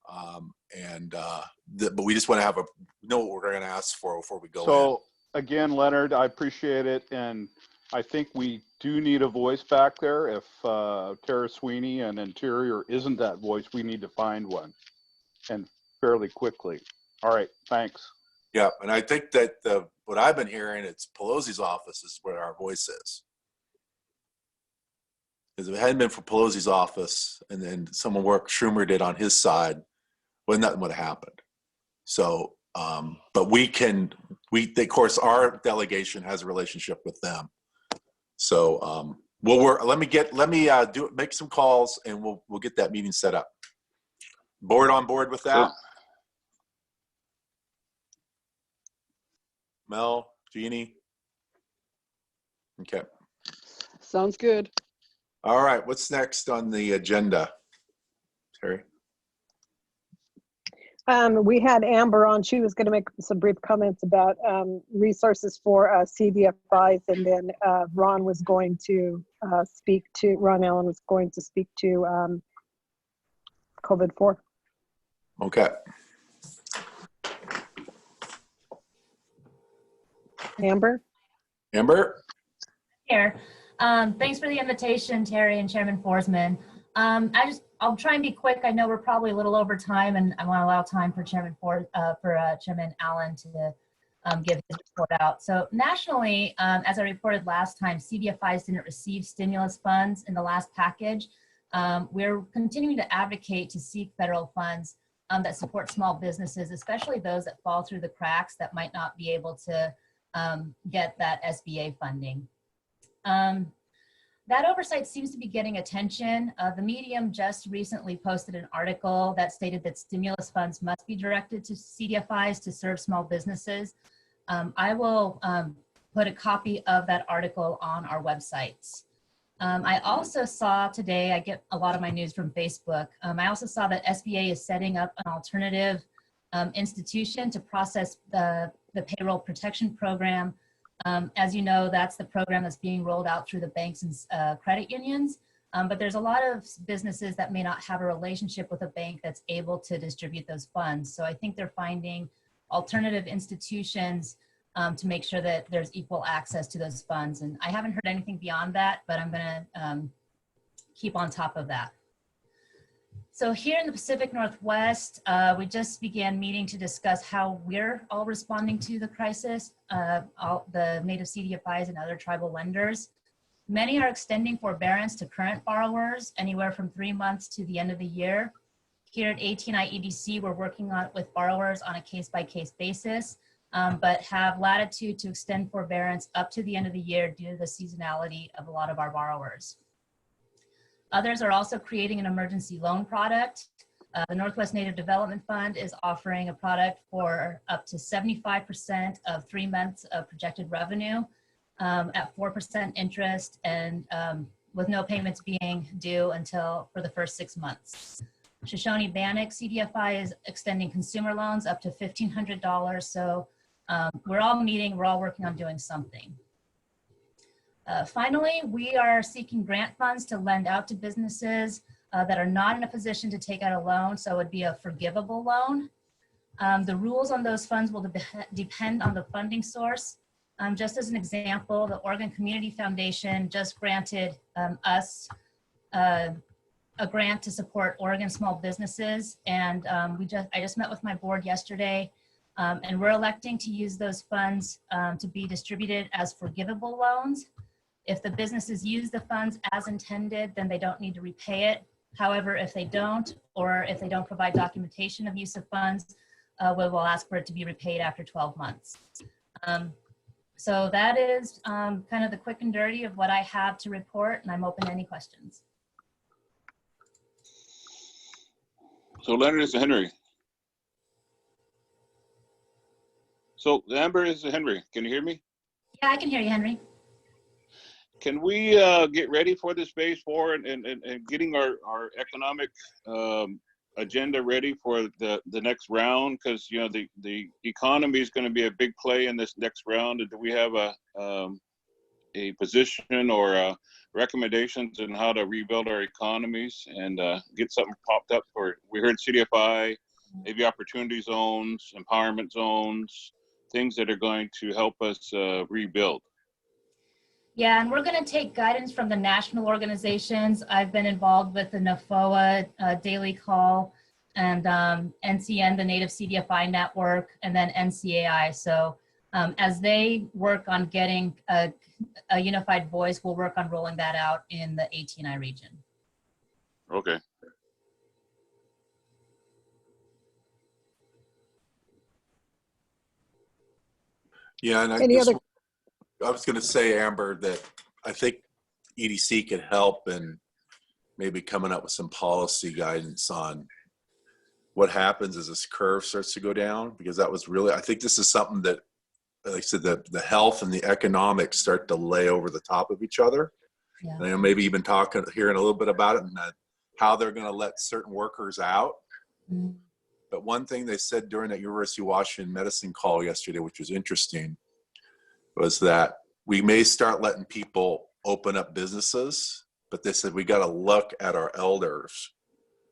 But we just want to know what we're going to ask for before we go in. So again, Leonard, I appreciate it. And I think we do need a voice back there. If Tara Sweeney and Interior isn't that voice, we need to find one, and fairly quickly. All right, thanks. Yeah, and I think that what I've been hearing, it's Pelosi's office is where our voice is. Because if it hadn't been for Pelosi's office, and then some work Schumer did on his side, well, nothing would have happened. So, but of course, our delegation has a relationship with them. So, let me make some calls, and we'll get that meeting set up. Board on board with that? Sure. Mel, Jeannie? Okay. Sounds good. All right, what's next on the agenda, Terry? We had Amber on. She was going to make some brief comments about resources for CDFIs, and then Ron Allen was going to speak to COVID-4. Okay. Amber? Here. Thanks for the invitation, Terry and Chairman Forsman. I'll try and be quick. I know we're probably a little over time, and I want to allow time for Chairman Allen to give his report out. So nationally, as I reported last time, CDFIs didn't receive stimulus funds in the last package. We're continuing to advocate to seek federal funds that support small businesses, especially those that fall through the cracks that might not be able to get that SBA funding. That oversight seems to be getting attention. The Medium just recently posted an article that stated that stimulus funds must be directed to CDFIs to serve small businesses. I will put a copy of that article on our websites. I also saw today, I get a lot of my news from Facebook. I also saw that SBA is setting up an alternative institution to process the payroll protection program. As you know, that's the program that's being rolled out through the banks and credit unions. But there's a lot of businesses that may not have a relationship with a bank that's able to distribute those funds. So I think they're finding alternative institutions to make sure that there's equal access to those funds. And I haven't heard anything beyond that, but I'm gonna keep on top of that. So here in the Pacific Northwest, we just began meeting to discuss how we're all responding to the crisis, all the native CDFIs and other tribal lenders. Many are extending forbearance to current borrowers, anywhere from 3 months to the end of the year. Here at ATNI EDC, we're working with borrowers on a case-by-case basis, but have latitude to extend forbearance up to the end of the year due to the seasonality of a lot of our borrowers. Others are also creating an emergency loan product. The Northwest Native Development Fund is offering a product for up to 75% of 3 months of projected revenue at 4% interest and with no payments being due until for the first 6 months. Shoshone-Bannock CDFI is extending consumer loans up to $1,500. So we're all working on doing something. Finally, we are seeking grant funds to lend out to businesses that are not in a position to take out a loan, so it would be a forgivable loan. The rules on those funds will depend on the funding source. Just as an example, the Oregon Community Foundation just granted us a grant to support Oregon small businesses, and I just met with my board yesterday, and we're electing to use those funds to be distributed as forgivable loans. If the businesses use the funds as intended, then they don't need to repay it. However, if they don't, or if they don't provide documentation of use of funds, we will ask for it to be repaid after 12 months. So that is kind of the quick and dirty of what I have to report, and I'm open to any questions. So Leonard, this is Henry. So Amber, is Henry. Can you hear me? Yeah, I can hear you, Henry. Can we get ready for this phase 4 and getting our economic agenda ready for the next round? Because you know the economy is going to be a big play in this next round. And do we have a position or recommendations on how to rebuild our economies and get something popped up for? We heard CDFI, maybe opportunity zones, empowerment zones, things that are going to help us rebuild. Yeah, and we're going to take guidance from the national organizations. I've been involved with the NAFOA Daily Call and NCN, the Native CDFI Network, and then NCAI. So as they work on getting a unified voice, we'll work on rolling that out in the ATNI region. Okay. Yeah, and I was going to say, Amber, that I think EDC could help in maybe coming up with some policy guidance on what happens as this curve starts to go down, because that was really, I think this is something that, like I said, the health and the economics start to lay over the top of each other. Yeah. And maybe even hearing a little bit about it and how they're going to let certain workers out. Mm-hmm. But one thing they said during that University of Washington medicine call yesterday, which was interesting, was that we may start letting people open up businesses, but they said we got to look at our elders.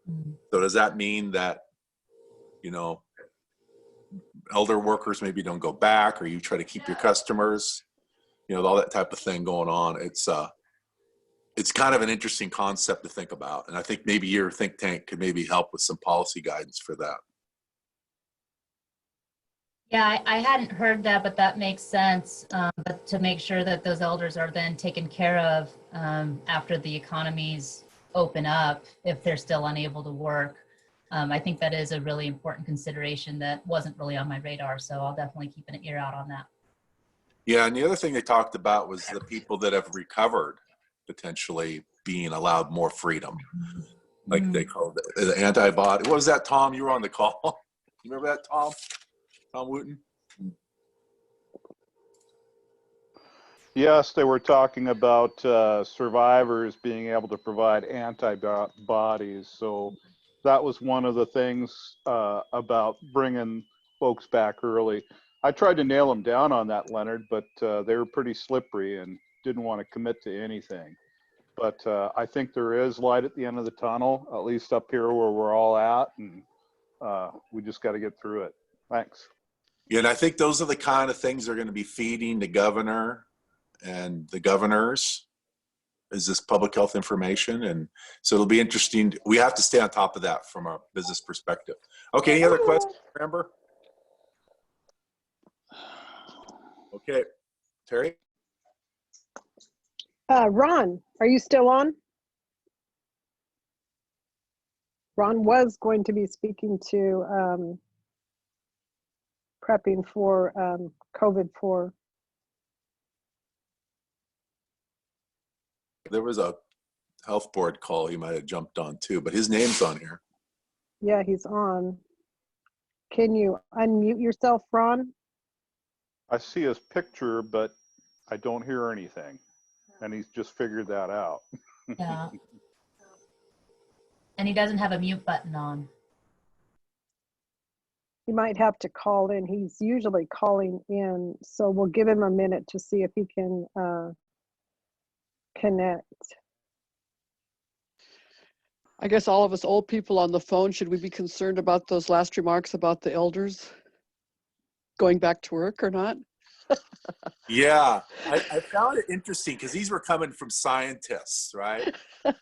Mm-hmm. So does that mean that, you know, elder workers maybe don't go back, or you try to keep your customers, you know, all that type of thing going on? It's kind of an interesting concept to think about. And I think maybe your think tank could maybe help with some policy guidance for that. Yeah, I hadn't heard that, but that makes sense. But to make sure that those elders are then taken care of after the economies open up, if they're still unable to work. I think that is a really important consideration that wasn't really on my radar. So I'll definitely keep an ear out on that. Yeah, and the other thing they talked about was the people that have recovered potentially being allowed more freedom, like they called it, the antibody. What was that, Tom? You were on the call. You remember that, Tom? Tom Wooten? Yes, they were talking about survivors being able to provide antibodies. So that was one of the things about bringing folks back early. I tried to nail them down on that, Leonard, but they were pretty slippery and didn't want to commit to anything. But I think there is light at the end of the tunnel, at least up here where we're all at, and we just got to get through it. Thanks. Yeah, and I think those are the kind of things they're going to be feeding the governor and the governors, is this public health information. And so it'll be interesting. We have to stay on top of that from a business perspective. Okay, any other questions, remember? Okay, Terry? Ron, are you still on? Ron was going to be speaking to prepping for COVID for. There was a health board call he might have jumped on too, but his name's on here. Yeah, he's on. Can you unmute yourself, Ron? I see his picture, but I don't hear anything. And he's just figured that out. Yeah. And he doesn't have a mute button on. He might have to call in. He's usually calling in, so we'll give him a minute to see if he can connect. I guess all of us old people on the phone, should we be concerned about those last remarks about the elders going back to work or not? Yeah, I found it interesting because these were coming from scientists, right? And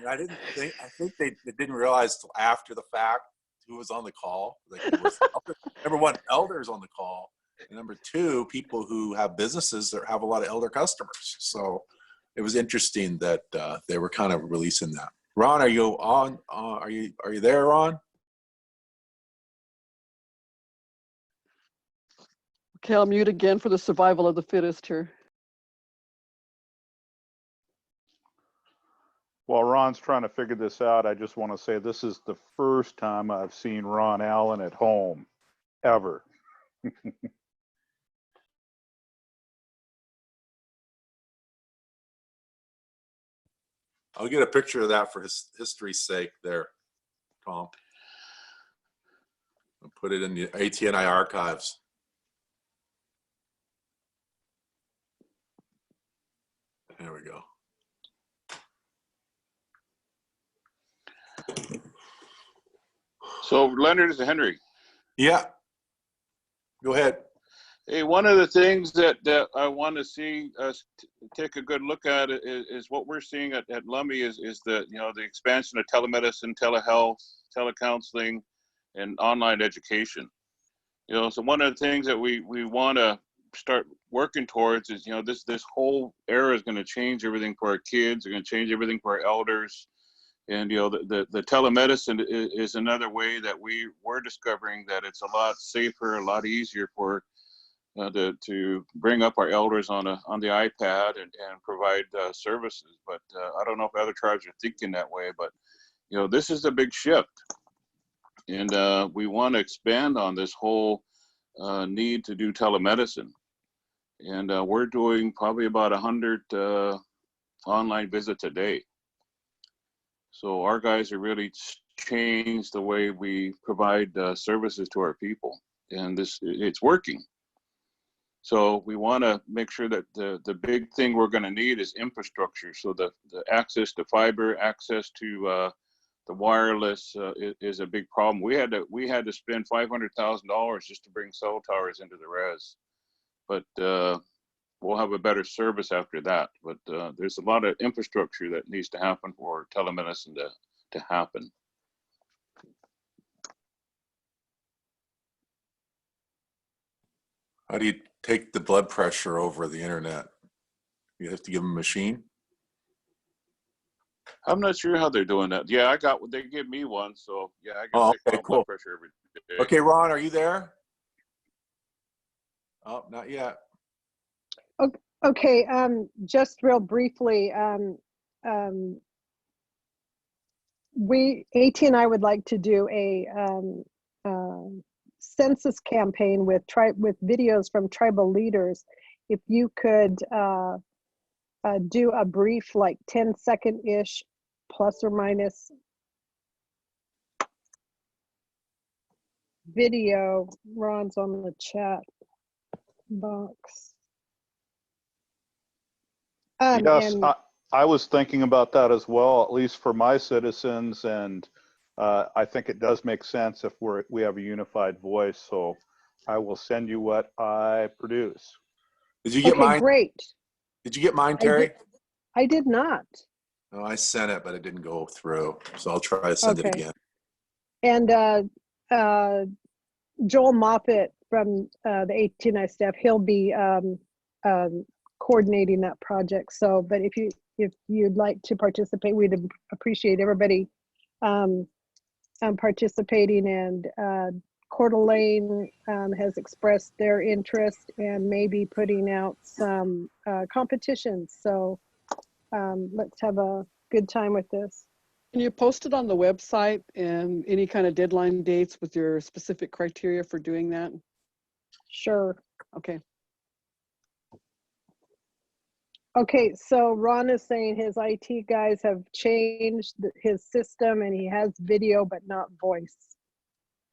I think they didn't realize till after the fact who was on the call. Like, there was number one, elders on the call, and number two, people who have businesses that have a lot of elder customers. So it was interesting that they were kind of releasing that. Ron, are you on? Are you there, Ron? Okay, I'll mute again for the survival of the fittest here. While Ron's trying to figure this out, I just want to say this is the first time I've seen Ron Allen at home, ever. I'll get a picture of that for his history's sake there, Tom. I'll put it in the ATNI archives. There we go. So Leonard, is Henry. Yeah. Go ahead. Hey, one of the things that I want to see us take a good look at is what we're seeing at Lummi is the the expansion of telemedicine, telehealth, telecounseling, and online education. So one of the things that we want to start working towards is this whole era is going to change everything for our kids. They're going to change everything for our elders. And the telemedicine is another way that we're discovering that it's a lot safer, a lot easier for to bring up our elders on the iPad and provide services. But I don't know if other tribes are thinking that way. But this is a big shift, and we want to expand on this whole need to do telemedicine. And we're doing probably about 100 online visits a day. So our guys are really changed the way we provide services to our people, and it's working. So we want to make sure that the big thing we're going to need is infrastructure. So the access to fiber, access to the wireless is a big problem. We had to spend $500,000 just to bring cell towers into the res, but we'll have a better service after that. But there's a lot of infrastructure that needs to happen for telemedicine to happen. How do you take the blood pressure over the internet? You have to give them a machine? I'm not sure how they're doing that. Yeah, they gave me one, so yeah, I Oh, get okay, blood cool. pressure every day. Okay, Ron, are you there? Oh, not yet. Okay, just real briefly, ATNI would like to do a census campaign with videos from tribal leaders. If you could do a brief, like 10-second-ish, plus or minus, video. Ron's on the chat box. Yes, And I was thinking about that as well, at least for my citizens, and I think it does make sense if we have a unified voice. So I will send you what I produce. Did you get okay, mine? great. Did you get mine, I Terry? I did not. No, I sent it, but it didn't go through. So I'll try to send it Okay. again. And Joel Moffett from the ATNI staff, he'll be coordinating that project. So, but if you'd like to participate, we'd appreciate everybody participating. And Coeur d'Alene has expressed their interest and maybe putting out some competitions. So let's have a good time with this. Can you post it on the website and any kind of deadline dates with your specific criteria for doing that? Sure. Okay. Okay, so Ron is saying his IT guys have changed his system and he has video but not voice.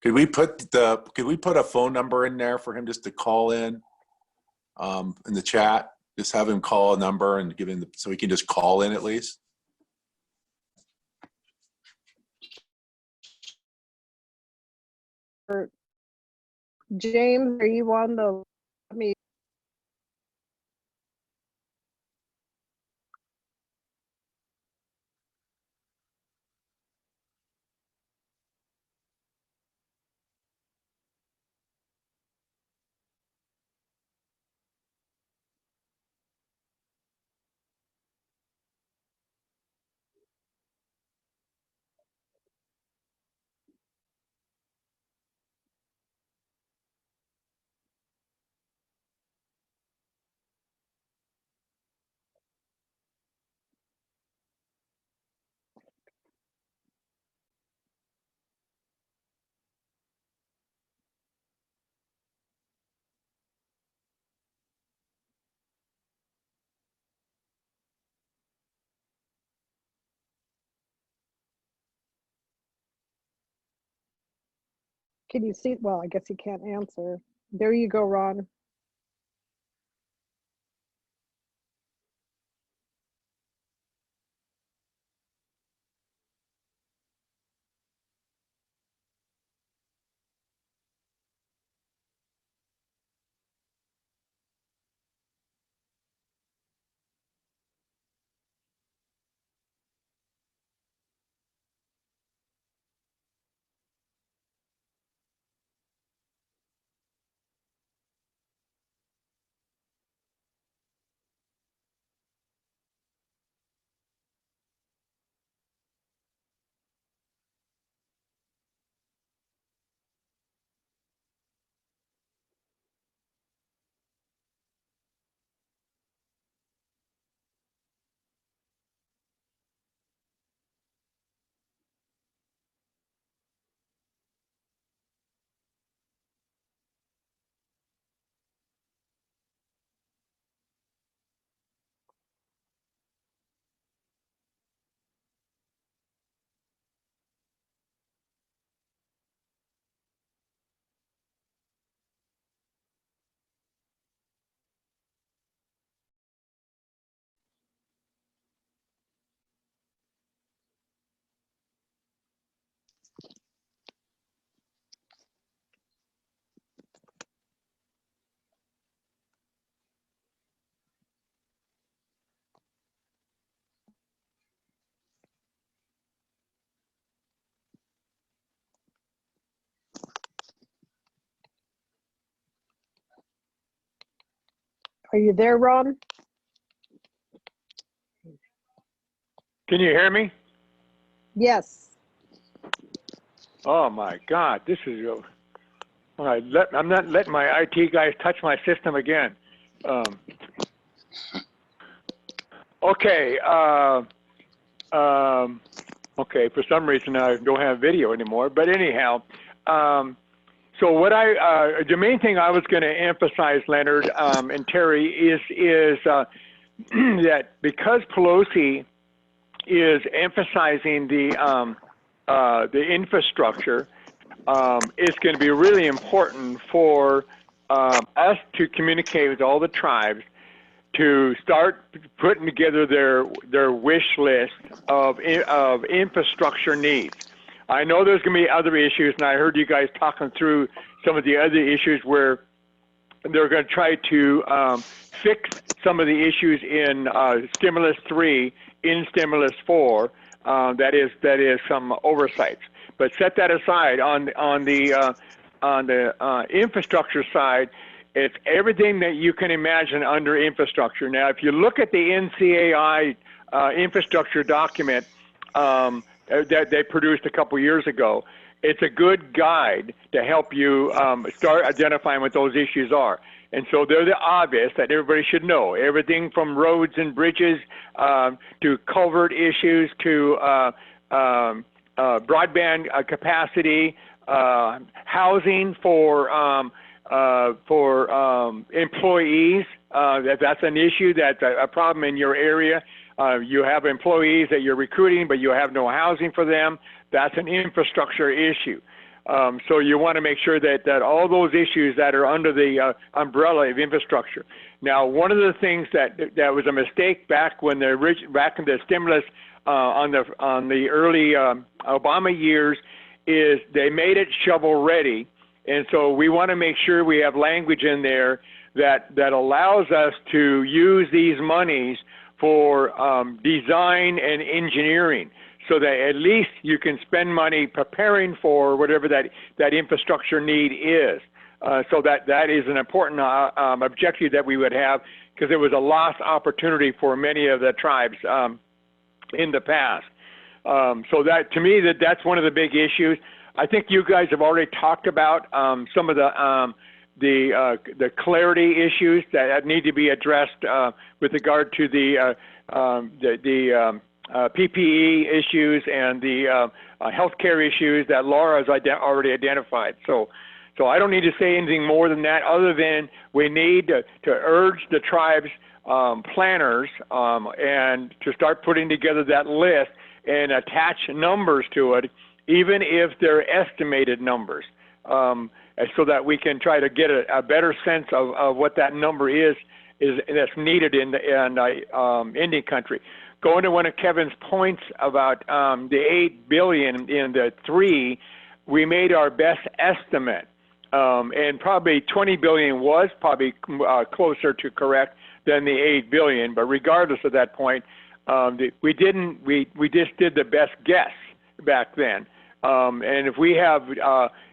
Could we put a phone number in there for him just to call in the chat? Just have him call a number and give him so he can just call in at least. James, are you on the me? Can you see? Well, I guess he can't answer. There you go, Ron. Are you there, Ron? Can you hear me? Yes. Oh my God, this is. I'm not letting my IT guys touch my system again. Okay. Okay. For some reason, I don't have video anymore. But anyhow, so what the main thing I was going to emphasize, Leonard and Terry, is that because Pelosi is emphasizing the infrastructure, it's going to be really important for us to communicate with all the tribes to start putting together their wish list of infrastructure needs. I know there's going to be other issues, and I heard you guys talking through some of the other issues where they're going to try to fix some of the issues in Stimulus 3, in Stimulus 4. That is some oversights. But set that aside. On the infrastructure side, it's everything that you can imagine under infrastructure. Now, if you look at the NCAI infrastructure document that they produced a couple years ago, it's a good guide to help you start identifying what those issues are. And so they're the obvious that everybody should know. Everything from roads and bridges to culvert issues to broadband capacity, housing for employees. That's an issue. That's a problem in your area. You have employees that you're recruiting, but you have no housing for them. That's an infrastructure issue. So you want to make sure that all those issues that are under the umbrella of infrastructure. Now, one of the things that was a mistake back in the stimulus on the early Obama years is they made it shovel ready, and so we want to make sure we have language in there that allows us to use these monies for design and engineering, so that at least you can spend money preparing for whatever that infrastructure need is. So that is an important objective that we would have, because it was a lost opportunity for many of the tribes in the past. So that, to me, that's one of the big issues. I think you guys have already talked about some of the clarity issues that need to be addressed with regard to the PPE issues and the healthcare issues that Laura has already identified. So I don't need to say anything more than that, other than we need to urge the tribes planners and to start putting together that list and attach numbers to it, even if they're estimated numbers, so that we can try to get a better sense of what that number is that's needed in Indian country. Going to one of Kevin's points about the $8 billion in the 3, we made our best estimate, and probably $20 billion was probably closer to correct than the $8 billion. But regardless of that point, we just did the best guess back then. And if we have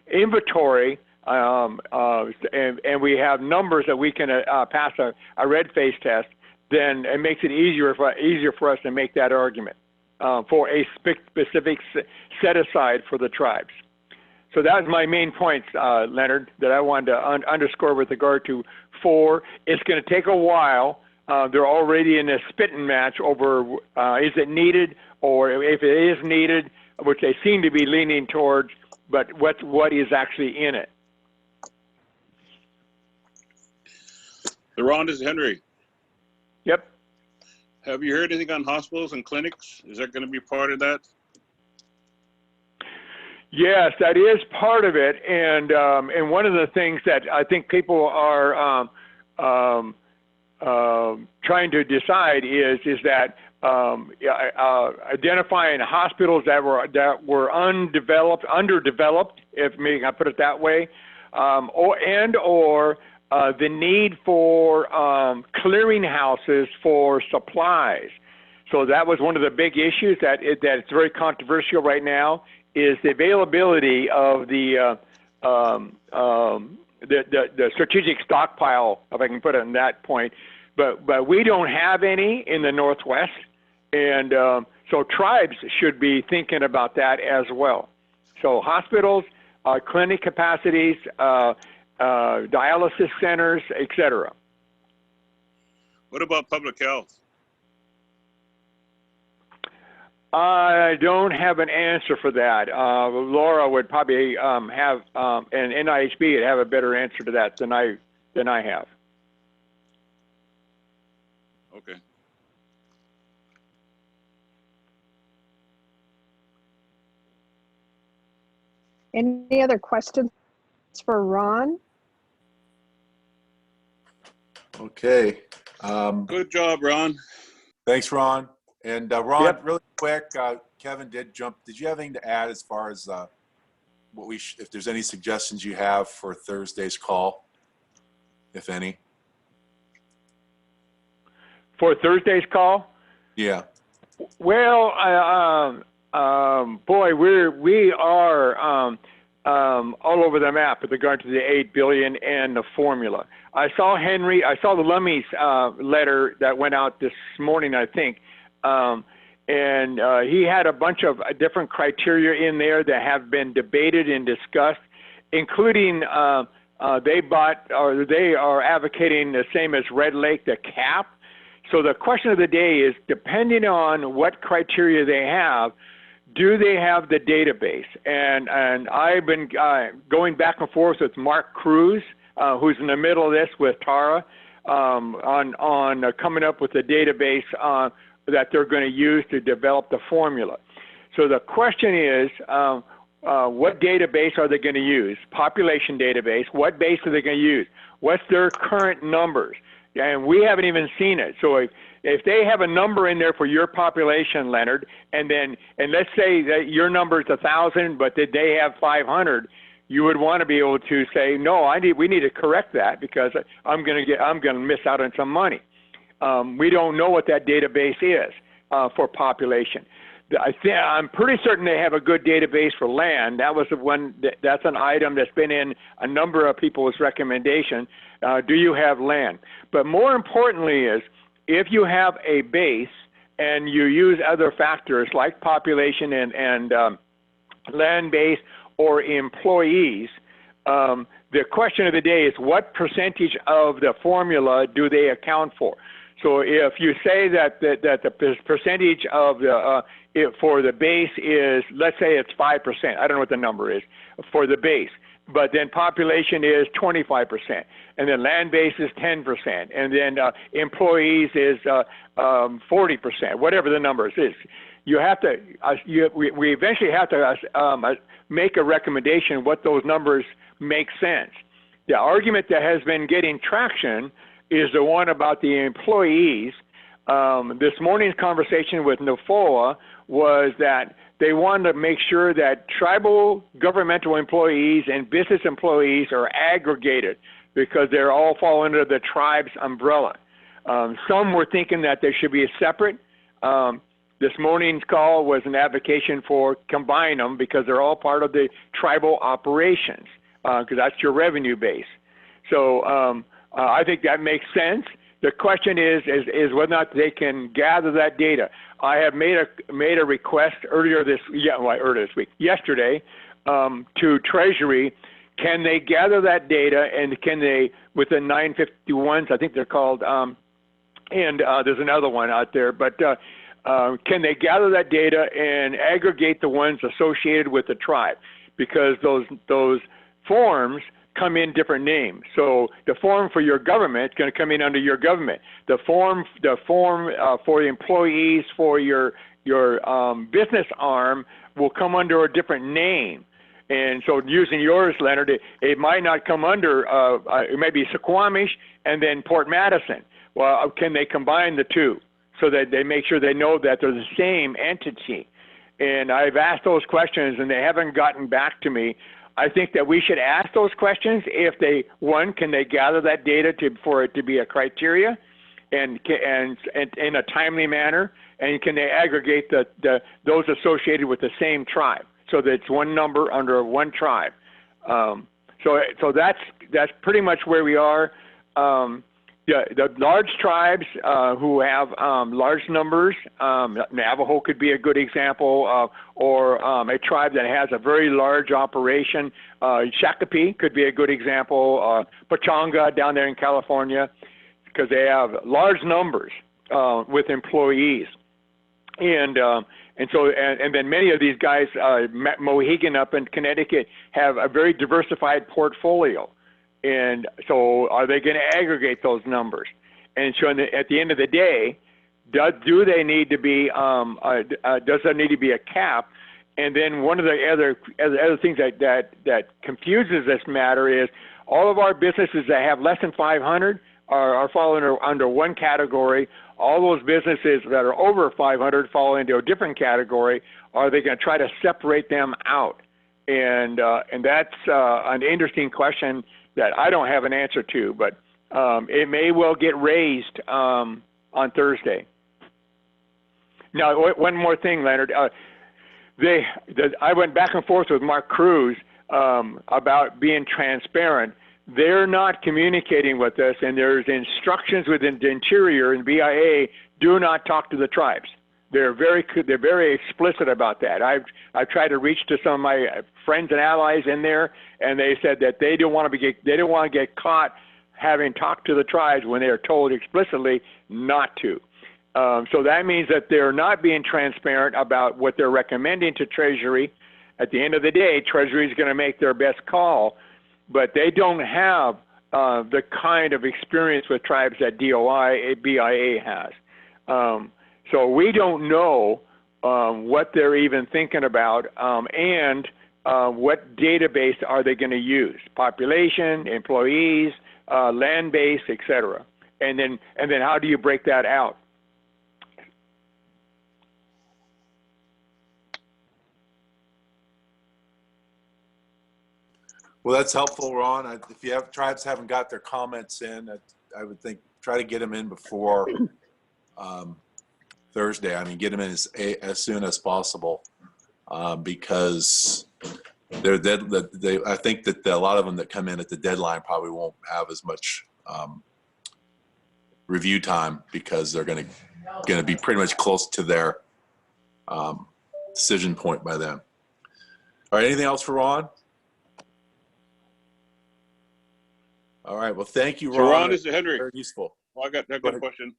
inventory and we have numbers that we can pass a red face test, then it makes it easier for us to make that argument for a specific set aside for the tribes. So that was my main points, Leonard, that I wanted to underscore with regard to 4. It's going to take a while. They're already in a spitting match over is it needed, or if it is needed, which they seem to be leaning towards, but what is actually in it. Ron, this is Henry. Yep. Have you heard anything on hospitals and clinics? Is that going to be part of that? Yes, that is part of it, and one of the things that I think people are trying to decide is that identifying hospitals that were underdeveloped, if maybe I put it that way, or the need for clearinghouses for supplies. So that was one of the big issues that's very controversial right now, is the availability of the strategic stockpile, if I can put it on that point. But we don't have any in the Northwest, and So tribes should be thinking about that as well. So hospitals, clinic capacities, dialysis centers, etc. What about public health? I don't have an answer for that. Laura would probably have, and NIHB would have a better answer to that than I have. Okay. Any other questions for Ron? Okay. Good job, Ron. Thanks, Ron. And Ron, Yep. really quick, Kevin did jump. Did you have anything to add as far as what if there's any suggestions you have for Thursday's call, if any? For Thursday's call? Yeah. Well, boy, we are all over the map with regard to the 8 billion and the formula. I saw the Lummy's letter that went out this morning, I think, and he had a bunch of different criteria in there that have been debated and discussed, including they are advocating the same as Red Lake, the cap. So the question of the day is, depending on what criteria they have, do they have the database? And I've been going back and forth with Mark Cruz, who's in the middle of this with Tara, on coming up with a database that they're going to use to develop the formula. So the question is, what database are they going to use? Population database. What base are they going to use? What's their current numbers? And we haven't even seen it. So if they have a number in there for your population, Leonard, and let's say that your number is 1,000, but that they have 500, you would want to be able to say, no, we need to correct that because I'm going to miss out on some money. We don't know what that database is for population. I'm pretty certain they have a good database for land. That was the one. That's an item that's been in a number of people's recommendation. Do you have land? But more importantly is, if you have a base and you use other factors like population and land base or employees, the question of the day is, what percentage of the formula do they account for? So if you say that the percentage of the for the base is, let's say it's 5%. I don't know what the number is for the base, but then population is 25%, and then land base is 10%, and then employees is 40%, whatever the number is. You have to, we eventually have to make a recommendation what those numbers make sense. The argument that has been getting traction is the one about the employees. This morning's conversation with NFOA was that they wanted to make sure that tribal governmental employees and business employees are aggregated because they're all fall under the tribe's umbrella. Some were thinking that they should be separate. This morning's call was an advocacy for combine them because they're all part of the tribal operations because that's your revenue base. So I think that makes sense. The question is whether or not they can gather that data. I have made a request yesterday, to Treasury. Can they gather that data, and can they, with the 951s, I think they're called, and there's another one out there, but can they gather that data and aggregate the ones associated with the tribe? Because those forms come in different names. So the form for your government is going to come in under your government. The form for the employees for your business arm will come under a different name. And so using yours, Leonard, it might not come under, it may be Suquamish and then Port Madison. Well, can they combine the two so that they make sure they know that they're the same entity? And I've asked those questions and they haven't gotten back to me. I think that we should ask those questions if can they gather that data for it to be a criteria and in a timely manner, and can they aggregate those associated with the same tribe so that it's one number under one tribe. So that's pretty much where we are. the large tribes who have large numbers, Navajo could be a good example, or a tribe that has a very large operation. Shakopee could be a good example. Pechanga down there in California, because they have large numbers with employees, and then many of these guys, Mohegan up in Connecticut, have a very diversified portfolio. And so are they going to aggregate those numbers? And so at the end of the day, do they need to be, does there need to be a cap? And then one of the other things that confuses this matter is all of our businesses that have less than 500 are falling under one category. All those businesses that are over 500 fall into a different category. Are they going to try to separate them out? And that's an interesting question that I don't have an answer to, but it may well get raised on Thursday. Now, one more thing, Leonard. I went back and forth with Mark Cruz about being transparent. They're not communicating with us, and there's instructions within the Interior and BIA, do not talk to the tribes. They're very explicit about that. I've tried to reach to some of my friends and allies in there, and they said that they don't want to get caught having talked to the tribes when they are told explicitly not to. So that means that they're not being transparent about what they're recommending to Treasury. At the end of the day, Treasury is going to make their best call, but they don't have the kind of experience with tribes that BIA has. So we don't know what they're even thinking about, and what database are they going to use? Population, employees, land base, etc. And then how do you break that out? Well, that's helpful, Ron. If tribes haven't got their comments in, I would think try to get them in before Thursday. I mean, get them in as soon as possible, because I think that a lot of them that come in at the deadline probably won't have as much review time, because they're going to be pretty much close to their decision point by then. All right, anything else for Ron? All right, well, thank you, Ron. So Ron, this is Henry. Very useful. Well, I got a question.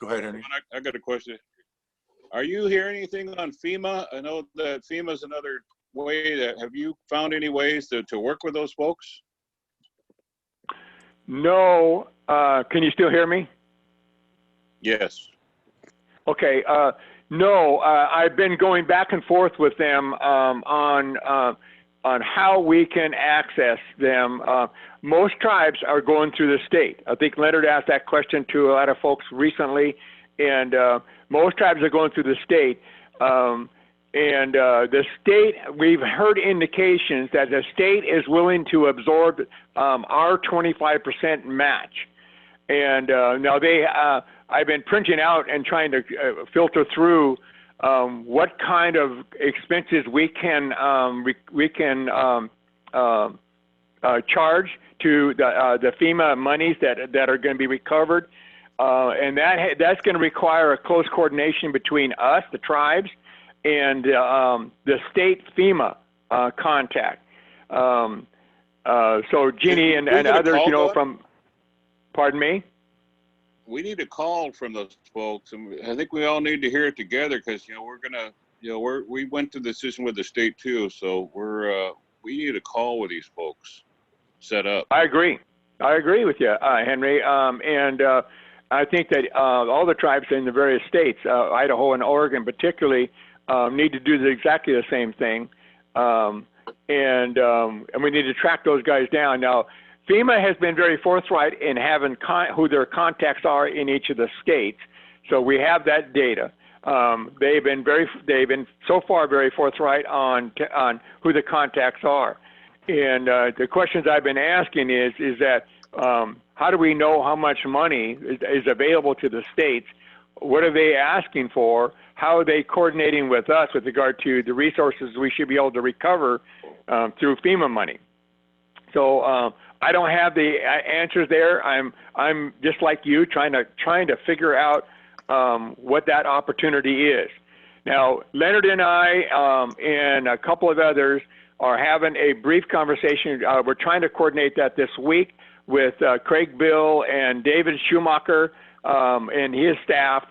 Go ahead, Henry. I got a question. Are you hearing anything on FEMA? I know that FEMA is another way. Have you found any ways to work with those folks? No. Can you still hear me? Yes. Okay. No, I've been going back and forth with them on how we can access them. Most tribes are going through the state. I think Leonard asked that question to a lot of folks recently, and most tribes are going through the state. And the state, we've heard indications that the state is willing to absorb our 25% match. And now I've been printing out and trying to filter through what kind of expenses we can charge to the FEMA monies that are going to be recovered, and that's going to require a close coordination between us, the tribes, and the state FEMA contact. So Jeannie and others, from, pardon me? We need a call from those folks, and I think we all need to hear it together, because we're gonna, we went to the decision with the state too, so we need a call with these folks set up. I agree with you, Henry, and I think that all the tribes in the various states, Idaho and Oregon particularly, need to do exactly the same thing, and we need to track those guys down. Now, FEMA has been very forthright in having who their contacts are in each of the states, so we have that data. They've been so far very forthright on who the contacts are, and the questions I've been asking is that how do we know how much money is available to the states? What are they asking for? How are they coordinating with us with regard to the resources we should be able to recover through FEMA money? So I don't have the answers there. I'm just like you, trying to figure out what that opportunity is. Now, Leonard and I and a couple of others are having a brief conversation. We're trying to coordinate that this week with Craig Bill and David Schumacher and his staff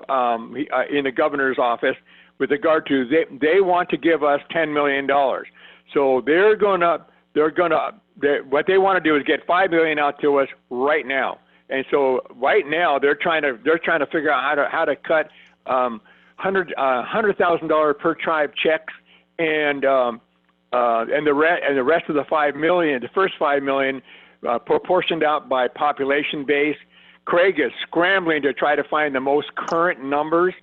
in the governor's office with regard to they want to give us $10 million. So what they want to do is get $5 million out to us right now. And so right now they're trying to figure out how to cut $100,000 per tribe checks and the rest of the $5 million, the first $5 million, proportioned out by population base. Craig is scrambling to try to find the most current numbers.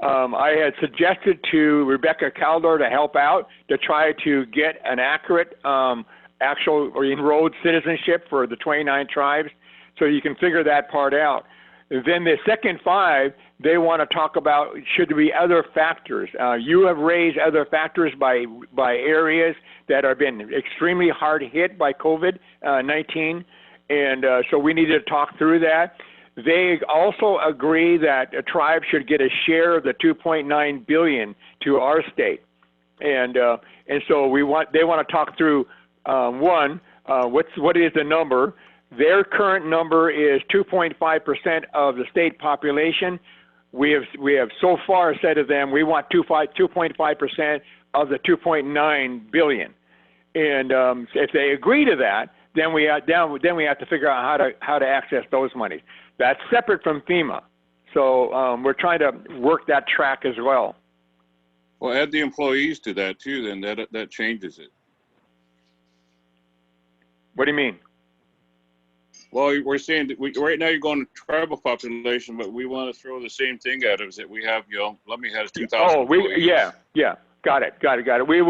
I had suggested to Rebecca Caldor to help out to try to get an accurate actual or enrolled citizenship for the 29 tribes, so you can figure that part out. Then the second 5, they want to talk about should there be other factors. You have raised other factors by areas that have been extremely hard hit by COVID-19, and so we need to talk through that. They also agree that a tribe should get a share of the $2.9 billion to our state, and so they want to talk through what is the number. Their current number is 2.5% of the state population. We have so far said to them we want 2.5% of the 2.9 billion, and if they agree to that, then we have to figure out how to access those monies. That's separate from FEMA, so we're trying to work that track as well. Well, add the employees to that too. Then that changes it. What do you mean? Well, we're saying that right now you're going to tribal population, but we want to throw the same thing at us that we have. Lummi has 2,000. Oh, yeah, got it. We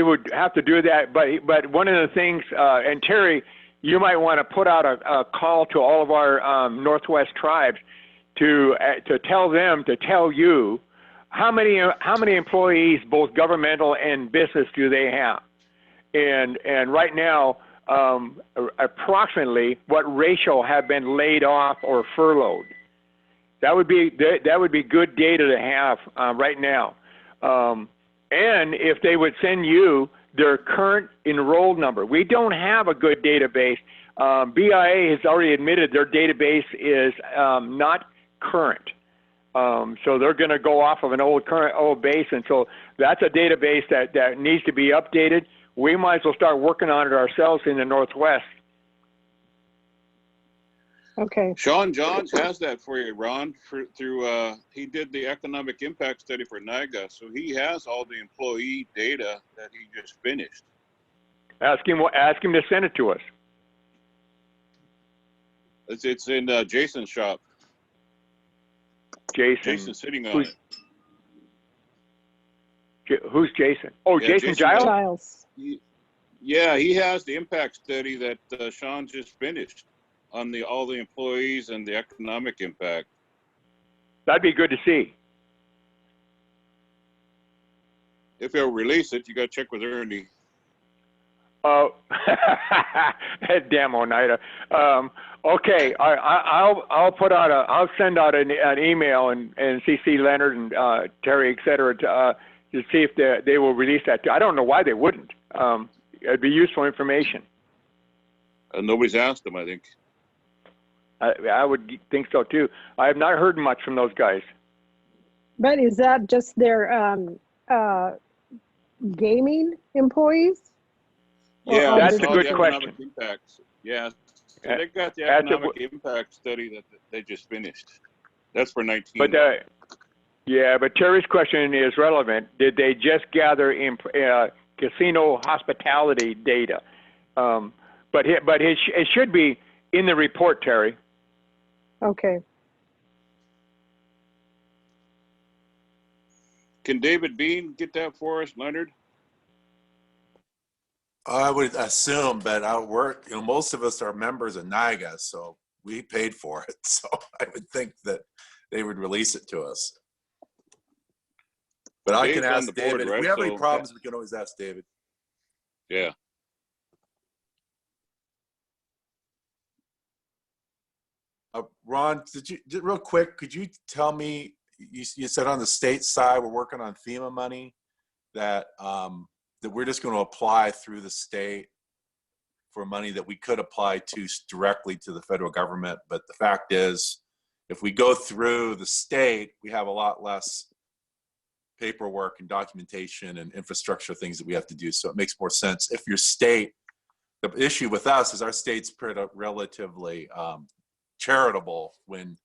would have to do that, but one of the things, and Terry, you might want to put out a call to all of our Northwest tribes to tell them to tell you how many employees, both governmental and business, do they have, and right now. Approximately what ratio have been laid off or furloughed. That would be good data to have right now. And if they would send you their current enrolled number. We don't have a good database. BIA has already admitted their database is not current. So they're going to go off of an old base, and so that's a database that needs to be updated. We might as well start working on it ourselves in the Northwest. Okay. Sean Johns has that for you, Ron. He did the economic impact study for NIGA, so he has all the employee data that he just finished. Ask him to send it to us. It's in Jason's shop. Jason's sitting on it. Who's Jason? Oh, yeah, Jason Giles? Giles. Yeah, he has the impact study that Sean just finished on all the employees and the economic impact. That'd be good to see. If he'll release it, you got to check with Ernie. Oh, damn Oneida. Okay, I'll put out I'll send out an email and CC Leonard and Terry, et cetera, to see if they will release that. I don't know why they wouldn't. It'd be useful information. Nobody's asked them, I think. I would think so too. I have not heard much from those guys. But is that just their gaming employees? Yeah, that's a good question. Impacts. Yeah, so they got the economic impact study that they just finished. That's for 19. But but Terry's question is relevant. Did they just gather casino hospitality data? But it should be in the report, Terry. Okay. Can David Bean get that for us, Leonard? I would assume, but our work, most of us are members of NIGA, so we paid for it. So I would think that they would release it to us. But I can ask David. If we have any problems, we can always ask David. Yeah. Ron, did you, just real quick, could you tell me, you said on the state side, we're working on FEMA money that, that we're just going to apply through the state for money that we could apply to directly to the federal government. But the fact is, if we go through the state, we have a lot less paperwork and documentation and infrastructure things that we have to do. So it makes more sense if your state, the issue with us is our state's pretty relatively charitable when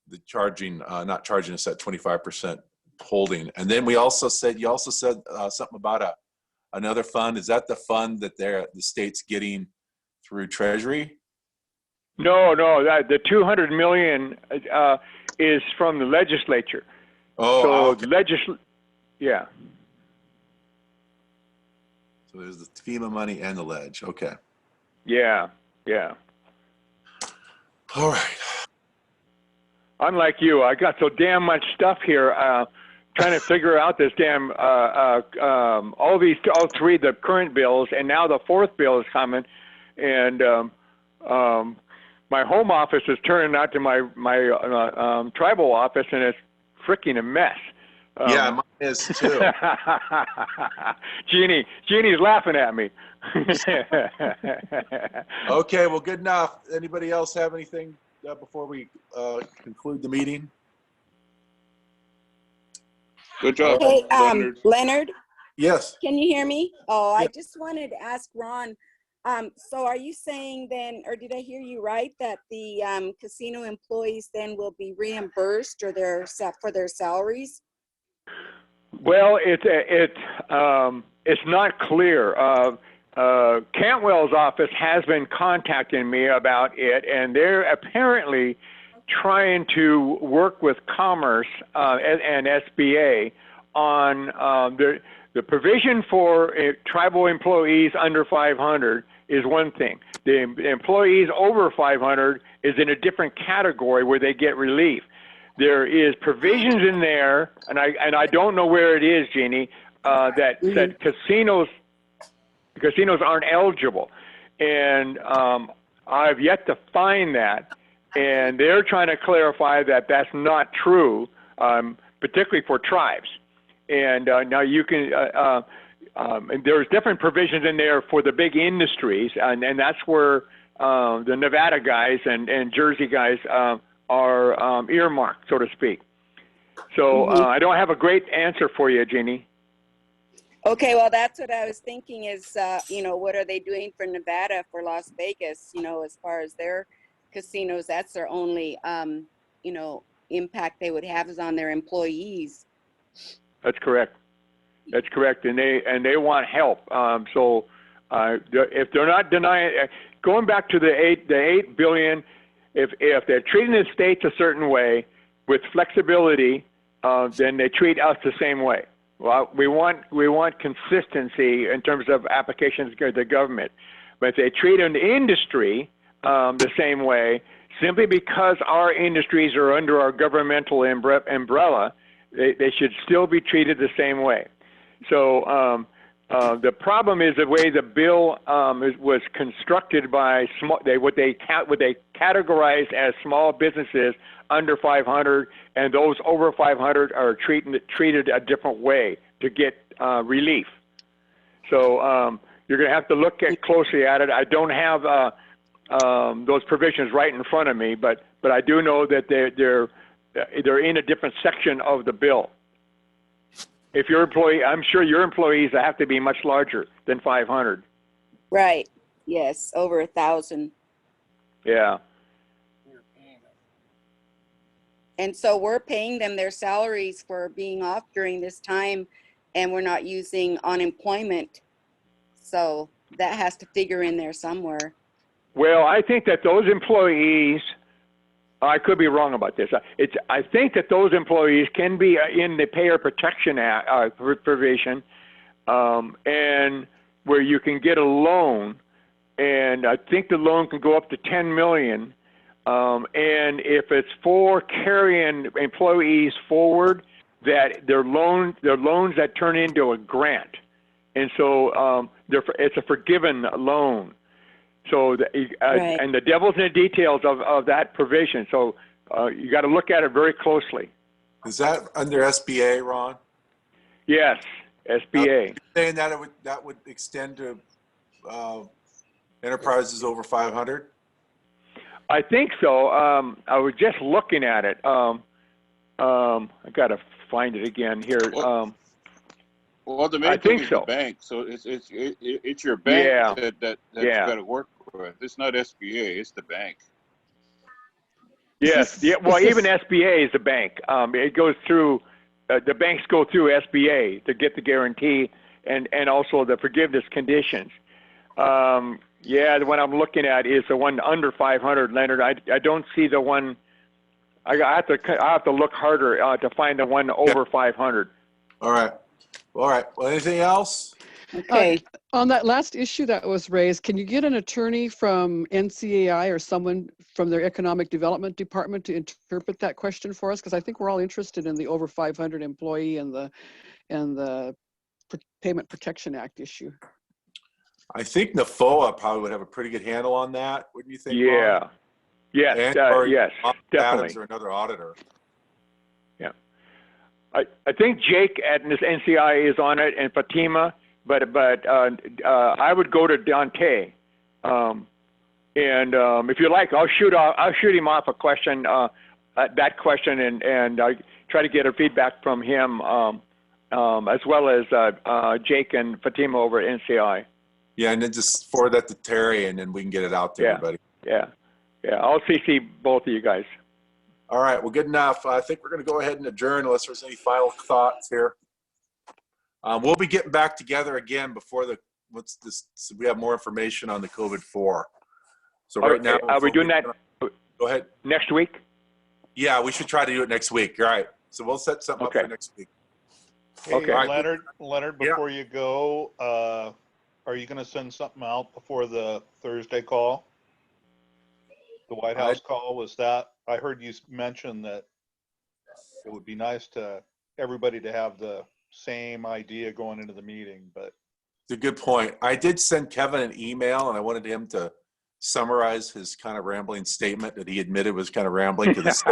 the charging, not charging us at 25% holding. And then we also said, you also said something about another fund. Is that the fund that the state's getting through Treasury? No, the 200 million is from the legislature. Oh, so okay. Yeah. So there's the FEMA money and the ledge. Okay. Yeah. All right. Unlike you, I got so damn much stuff here. Trying to figure out this damn all three, the current bills, and now the fourth bill is coming, and my home office is turning out to my tribal office, and it's freaking a mess. Yeah, mine is too. Jeannie's laughing at me. Okay, well, good enough. Anybody else have anything before we conclude the meeting? Good job, Hey, Leonard. Leonard, Yes. can you hear me? Oh, Yeah. I just wanted to ask Ron, so are you saying then, or did I hear you right, that the casino employees then will be reimbursed or for their salaries? Well, it's not clear. Cantwell's office has been contacting me about it, and they're apparently trying to work with Commerce and SBA on the provision for tribal employees under 500 is one thing. The employees over 500 is in a different category where they get relief. There is provisions in there, and I don't know where it is, Jeannie, that said casinos aren't eligible, and I've yet to find that, and they're trying to clarify that that's not true, particularly for tribes. And now you can, and there's different provisions in there for the big industries, and that's where the Nevada guys and Jersey guys are earmarked, so to speak. So I don't have a great answer for you, Jeannie. Okay, well, that's what I was thinking is, what are they doing for Nevada, for Las Vegas, as far as their casinos? That's their only, impact they would have is on their employees. That's correct. That's correct, and they want help. So if they're not denying, going back to the $8 billion, if they're treating the states a certain way with flexibility, then they treat us the same way. Well, we want consistency in terms of applications to the government, but if they treat an industry the same way, simply because our industries are under our governmental umbrella, they should still be treated the same way. So the problem is the way the bill was constructed by what they categorize as small businesses under 500, and those over 500 are treated a different way to get relief. So you're going to have to look closely at it. I don't have those provisions right in front of me, but I do know that they're in a different section of the bill. If your employee, I'm sure your employees have to be much larger than 500. Right. Yes, over 1,000. Yeah. And so we're paying them their salaries for being off during this time, and we're not using unemployment. So that has to figure in there somewhere. Well, I think that those employees, I could be wrong about this. I think that those employees can be in the Payer Protection Act provision, and where you can get a loan, and I think the loan can go up to $10 million. And if it's for carrying employees forward, that they're loans that turn into a grant, and so it's a forgiven loan. So, Right. and the devil's in the details of that provision. So you got to look at it very closely. Is that under SBA, Ron? Yes, SBA. Saying that that would extend to enterprises over 500? I think so. I was just looking at it. I got to find it again here. Well, the main I thing think is so. the bank. So it's your bank Yeah. that you Yeah. got to work with. It's not SBA. It's the bank. Yes. Yeah. Well, even SBA is a bank. It goes through. The banks go through SBA to get the guarantee and also the forgiveness conditions. Yeah, the one I'm looking at is the one under 500, Leonard. I don't see the one. I have to look harder to find the one over 500. All right. All right. Well, anything else? Okay. On that last issue that was raised, can you get an attorney from NCAI or someone from their economic development department to interpret that question for us? Because I think we're all interested in the over 500 employee and the Payment Protection Act issue. I think NAFOA probably would have a pretty good handle on that, wouldn't you think, Yeah. Ron? Yes. And, Yes. Definitely. Adams or another auditor. Yeah. I think Jake at this NCI is on it and Fatima, but I would go to Dante. And if you like, I'll shoot him off a question, that question, and I try to get a feedback from him, as well as Jake and Fatima over at NCI. Yeah, and then just forward that to Terry, and then we can get it out to everybody. Yeah. I'll CC both of you guys. All right, well, good enough. I think we're going to go ahead and adjourn unless there's any final thoughts here. We'll be getting back together again before so we have more information on the COVID-4. So right now, are we doing that? Go ahead. Next week? Yeah, we should try to do it next week. All right. So we'll set something up for next week. Hey, Okay. Leonard, before you go, are you going to send something out before the Thursday call? The White House call, was that? I heard you mention that it would be nice to everybody to have the same idea going into the meeting, but. It's a good point. I did send Kevin an email, and I wanted him to summarize his kind of rambling statement that he admitted was kind of rambling because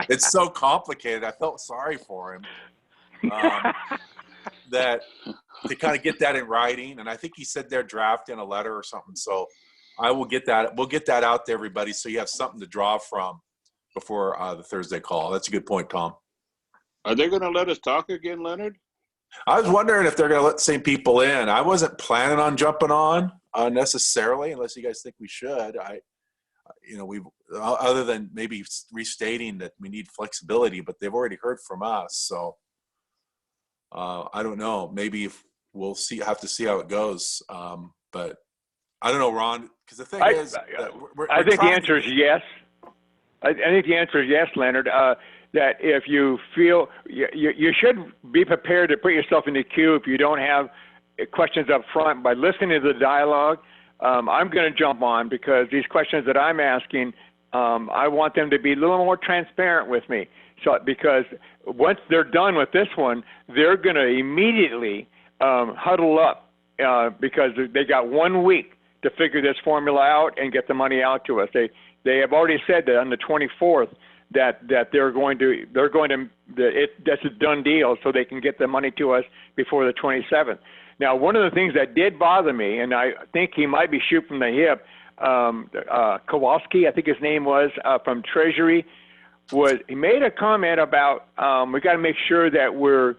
it's so complicated. I felt sorry for him. That to kind of get that in writing, and I think he said they're drafting a letter or something. So I will get that. We'll get that out to everybody so you have something to draw from before the Thursday call. That's a good point, Tom. Are they going to let us talk again, Leonard? I was wondering if they're going to let the same people in. I wasn't planning on jumping on necessarily, unless you guys think we should. We've other than maybe restating that we need flexibility, but they've already heard from us. So I don't know. Maybe if we'll have to see how it goes. But I don't know, Ron, because the thing is, I think the answer is yes. I think the answer is yes, Leonard. That if you feel you should be prepared to put yourself in the queue if you don't have questions up front. By listening to the dialogue, I'm going to jump on because these questions that I'm asking, I want them to be a little more transparent with me. So because once they're done with this one, they're going to immediately huddle up because they got 1 week to figure this formula out and get the money out to us. They have already said that on the 24th that that's a done deal, so they can get the money to us before the 27th. Now, one of the things that did bother me, and I think he might be shooting from the hip, Kowalski, I think his name was, from Treasury, was he made a comment about we got to make sure that we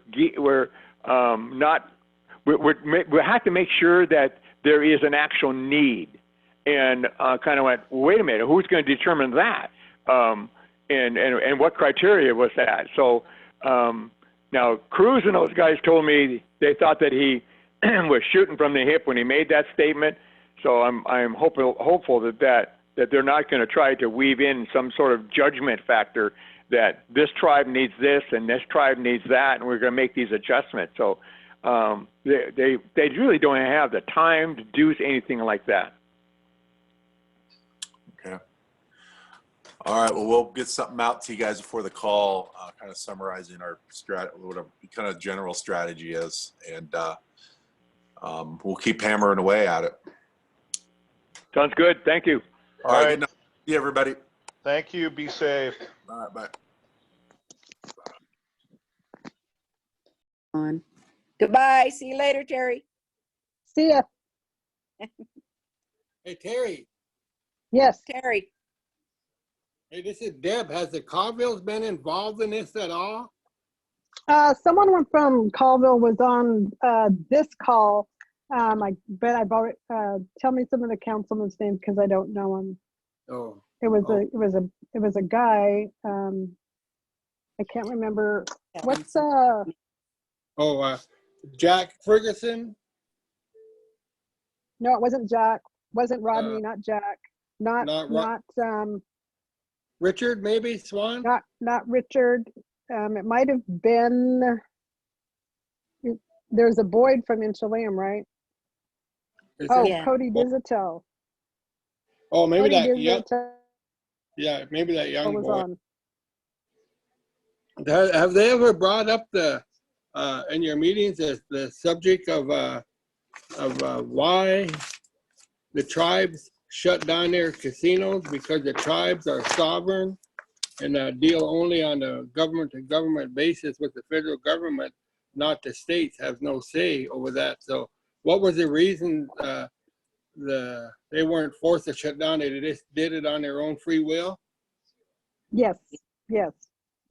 have to make sure that there is an actual need, and kind of went, wait a minute, who's going to determine that? And what criteria was that? So now Cruz and those guys told me they thought that he was shooting from the hip when he made that statement. So I'm hopeful that they're not going to try to weave in some sort of judgment factor that this tribe needs this and this tribe needs that, and we're going to make these adjustments. So they really don't have the time to do anything like that. Okay. All right. Well, we'll get something out to you guys before the call, kind of summarizing our what our kind of general strategy is, and we'll keep hammering away at it. Sounds good. Thank you. All right, good night. See you, everybody. Thank you. Be safe. Bye, bye. On. Goodbye. See you later, Terry. See ya. Hey, Terry. Yes. Terry. Hey, this is Deb. Has the Carvilles been involved in this at all? Someone from Colville was on this call. I bet I've already tell me some of the councilman's names because I don't know him. Oh. It was Oh. it was a guy. I can't remember what's Jack Ferguson? no, it wasn't Jack. Wasn't Rodney, not Jack. Not Richard, maybe Swan? not Richard. It might have been there's a Boyd from Inchalam, right? Is Oh, it- Yeah. Cody Dizitel. Oh, maybe Cody that. Yeah, Dizitel yeah, maybe that young was boy. on. Have they ever brought up in your meetings the subject of why the tribes shut down their casinos? Because the tribes are sovereign and deal only on a government-to-government basis with the federal government, not the states have no say over that. So what was the reason they weren't forced to shut down? They just did it on their own free will? Yes, yes.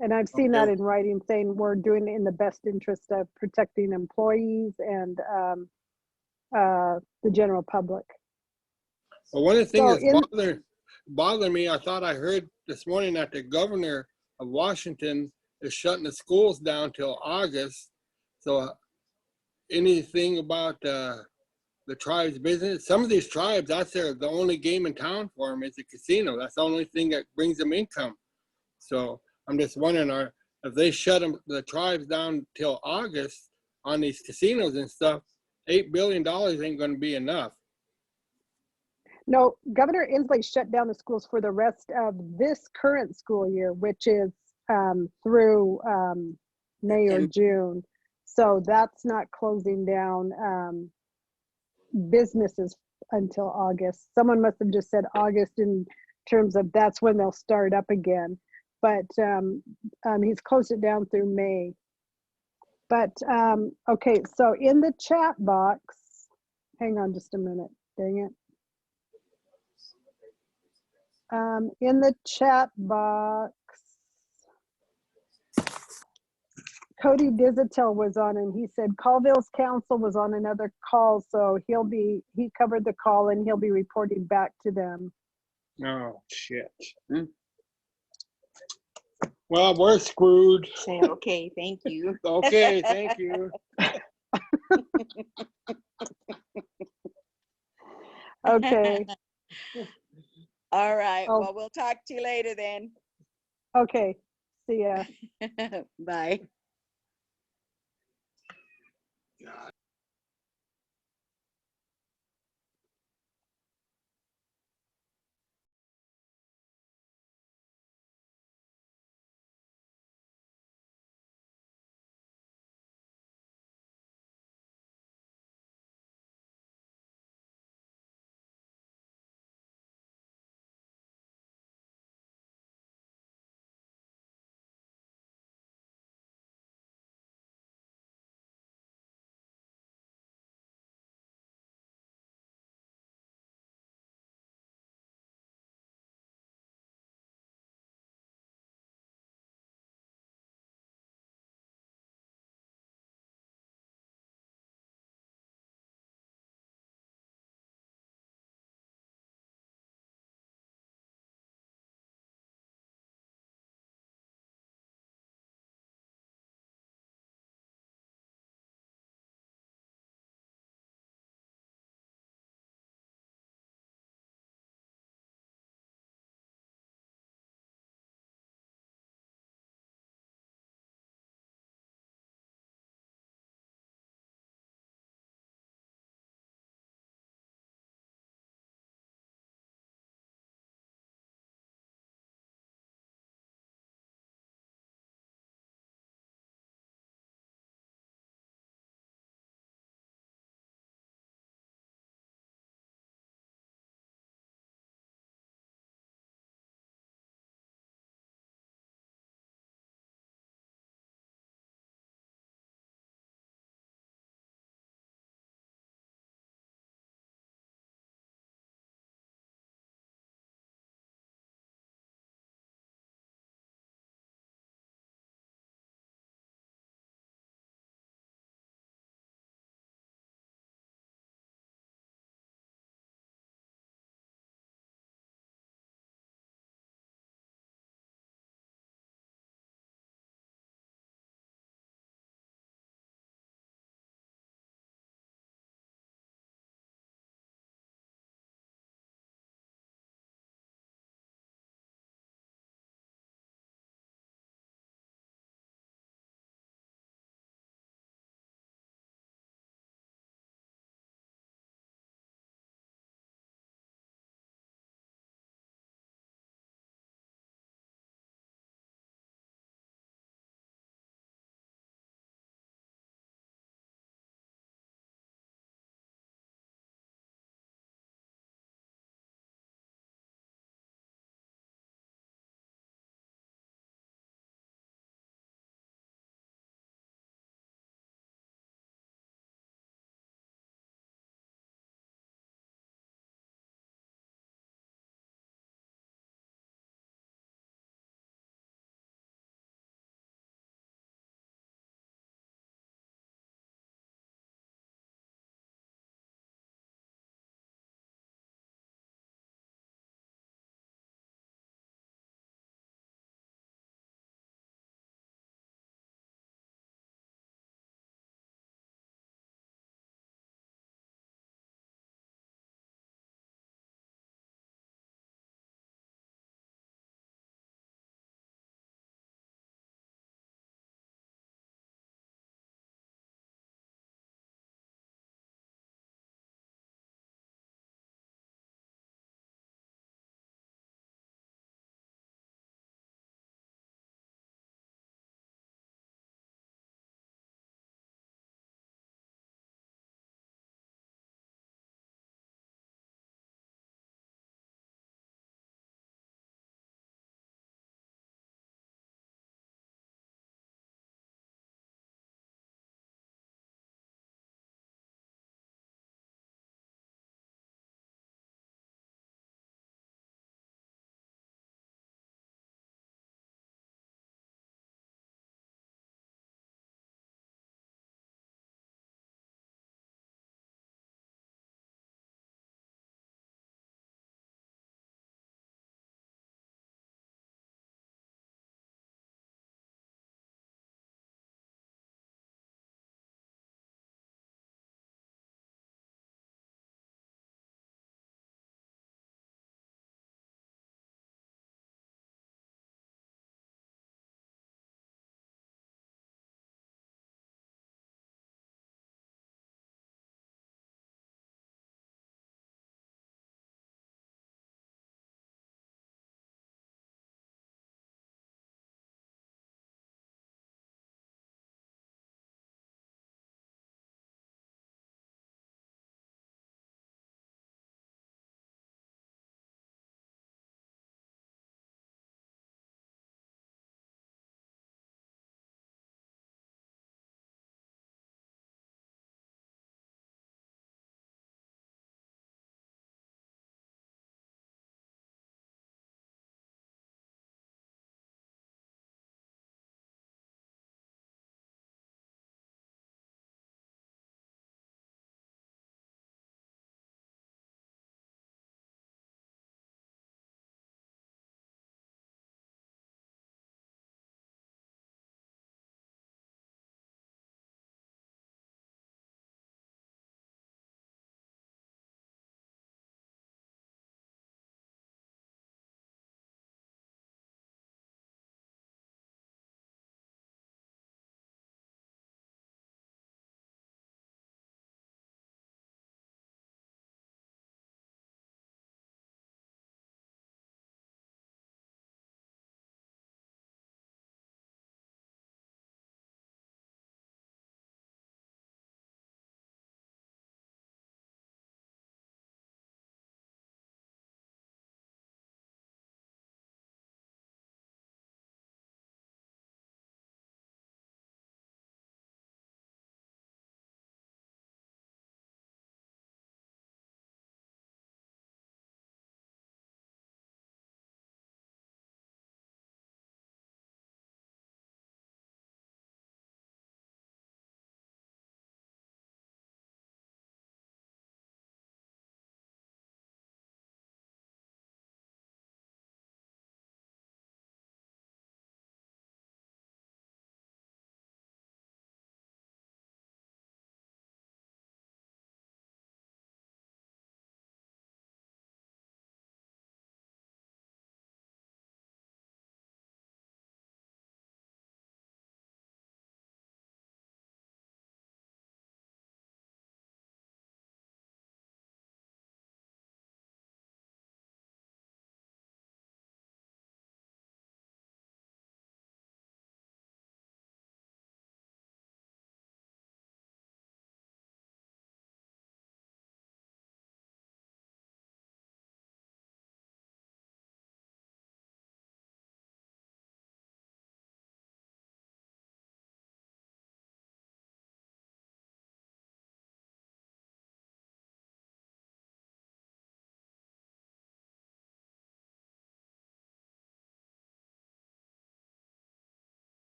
And I've seen Okay. that in writing saying we're doing it in the best interest of protecting employees and the general public. Well, one of the things So that's bothering me, I thought I heard this morning that the governor of Washington is shutting the schools down till August. So anything about the tribes' business? Some of these tribes, that's the only game in town for them is the casino. That's the only thing that brings them income. So I'm just wondering, if they shut the tribes down till August on these casinos and stuff, $8 billion ain't going to be enough. no, Governor Inslee shut down the schools for the rest of this current school year, which is through May or June. So that's not closing down businesses until August. Someone must have just said August in terms of that's when they'll start up again. But he's closed it down through May. But okay, so in the chat box, hang on just a minute, dang it. In the chat box, Cody Dizitel was on and he said Colville's council was on another call, so he covered the call and he'll be reporting back to them. Oh, shit. Well, we're screwed. Say, okay, thank you. Okay, thank you. Okay. All right. Oh. Well, we'll talk to you later then. Okay. See ya. Bye.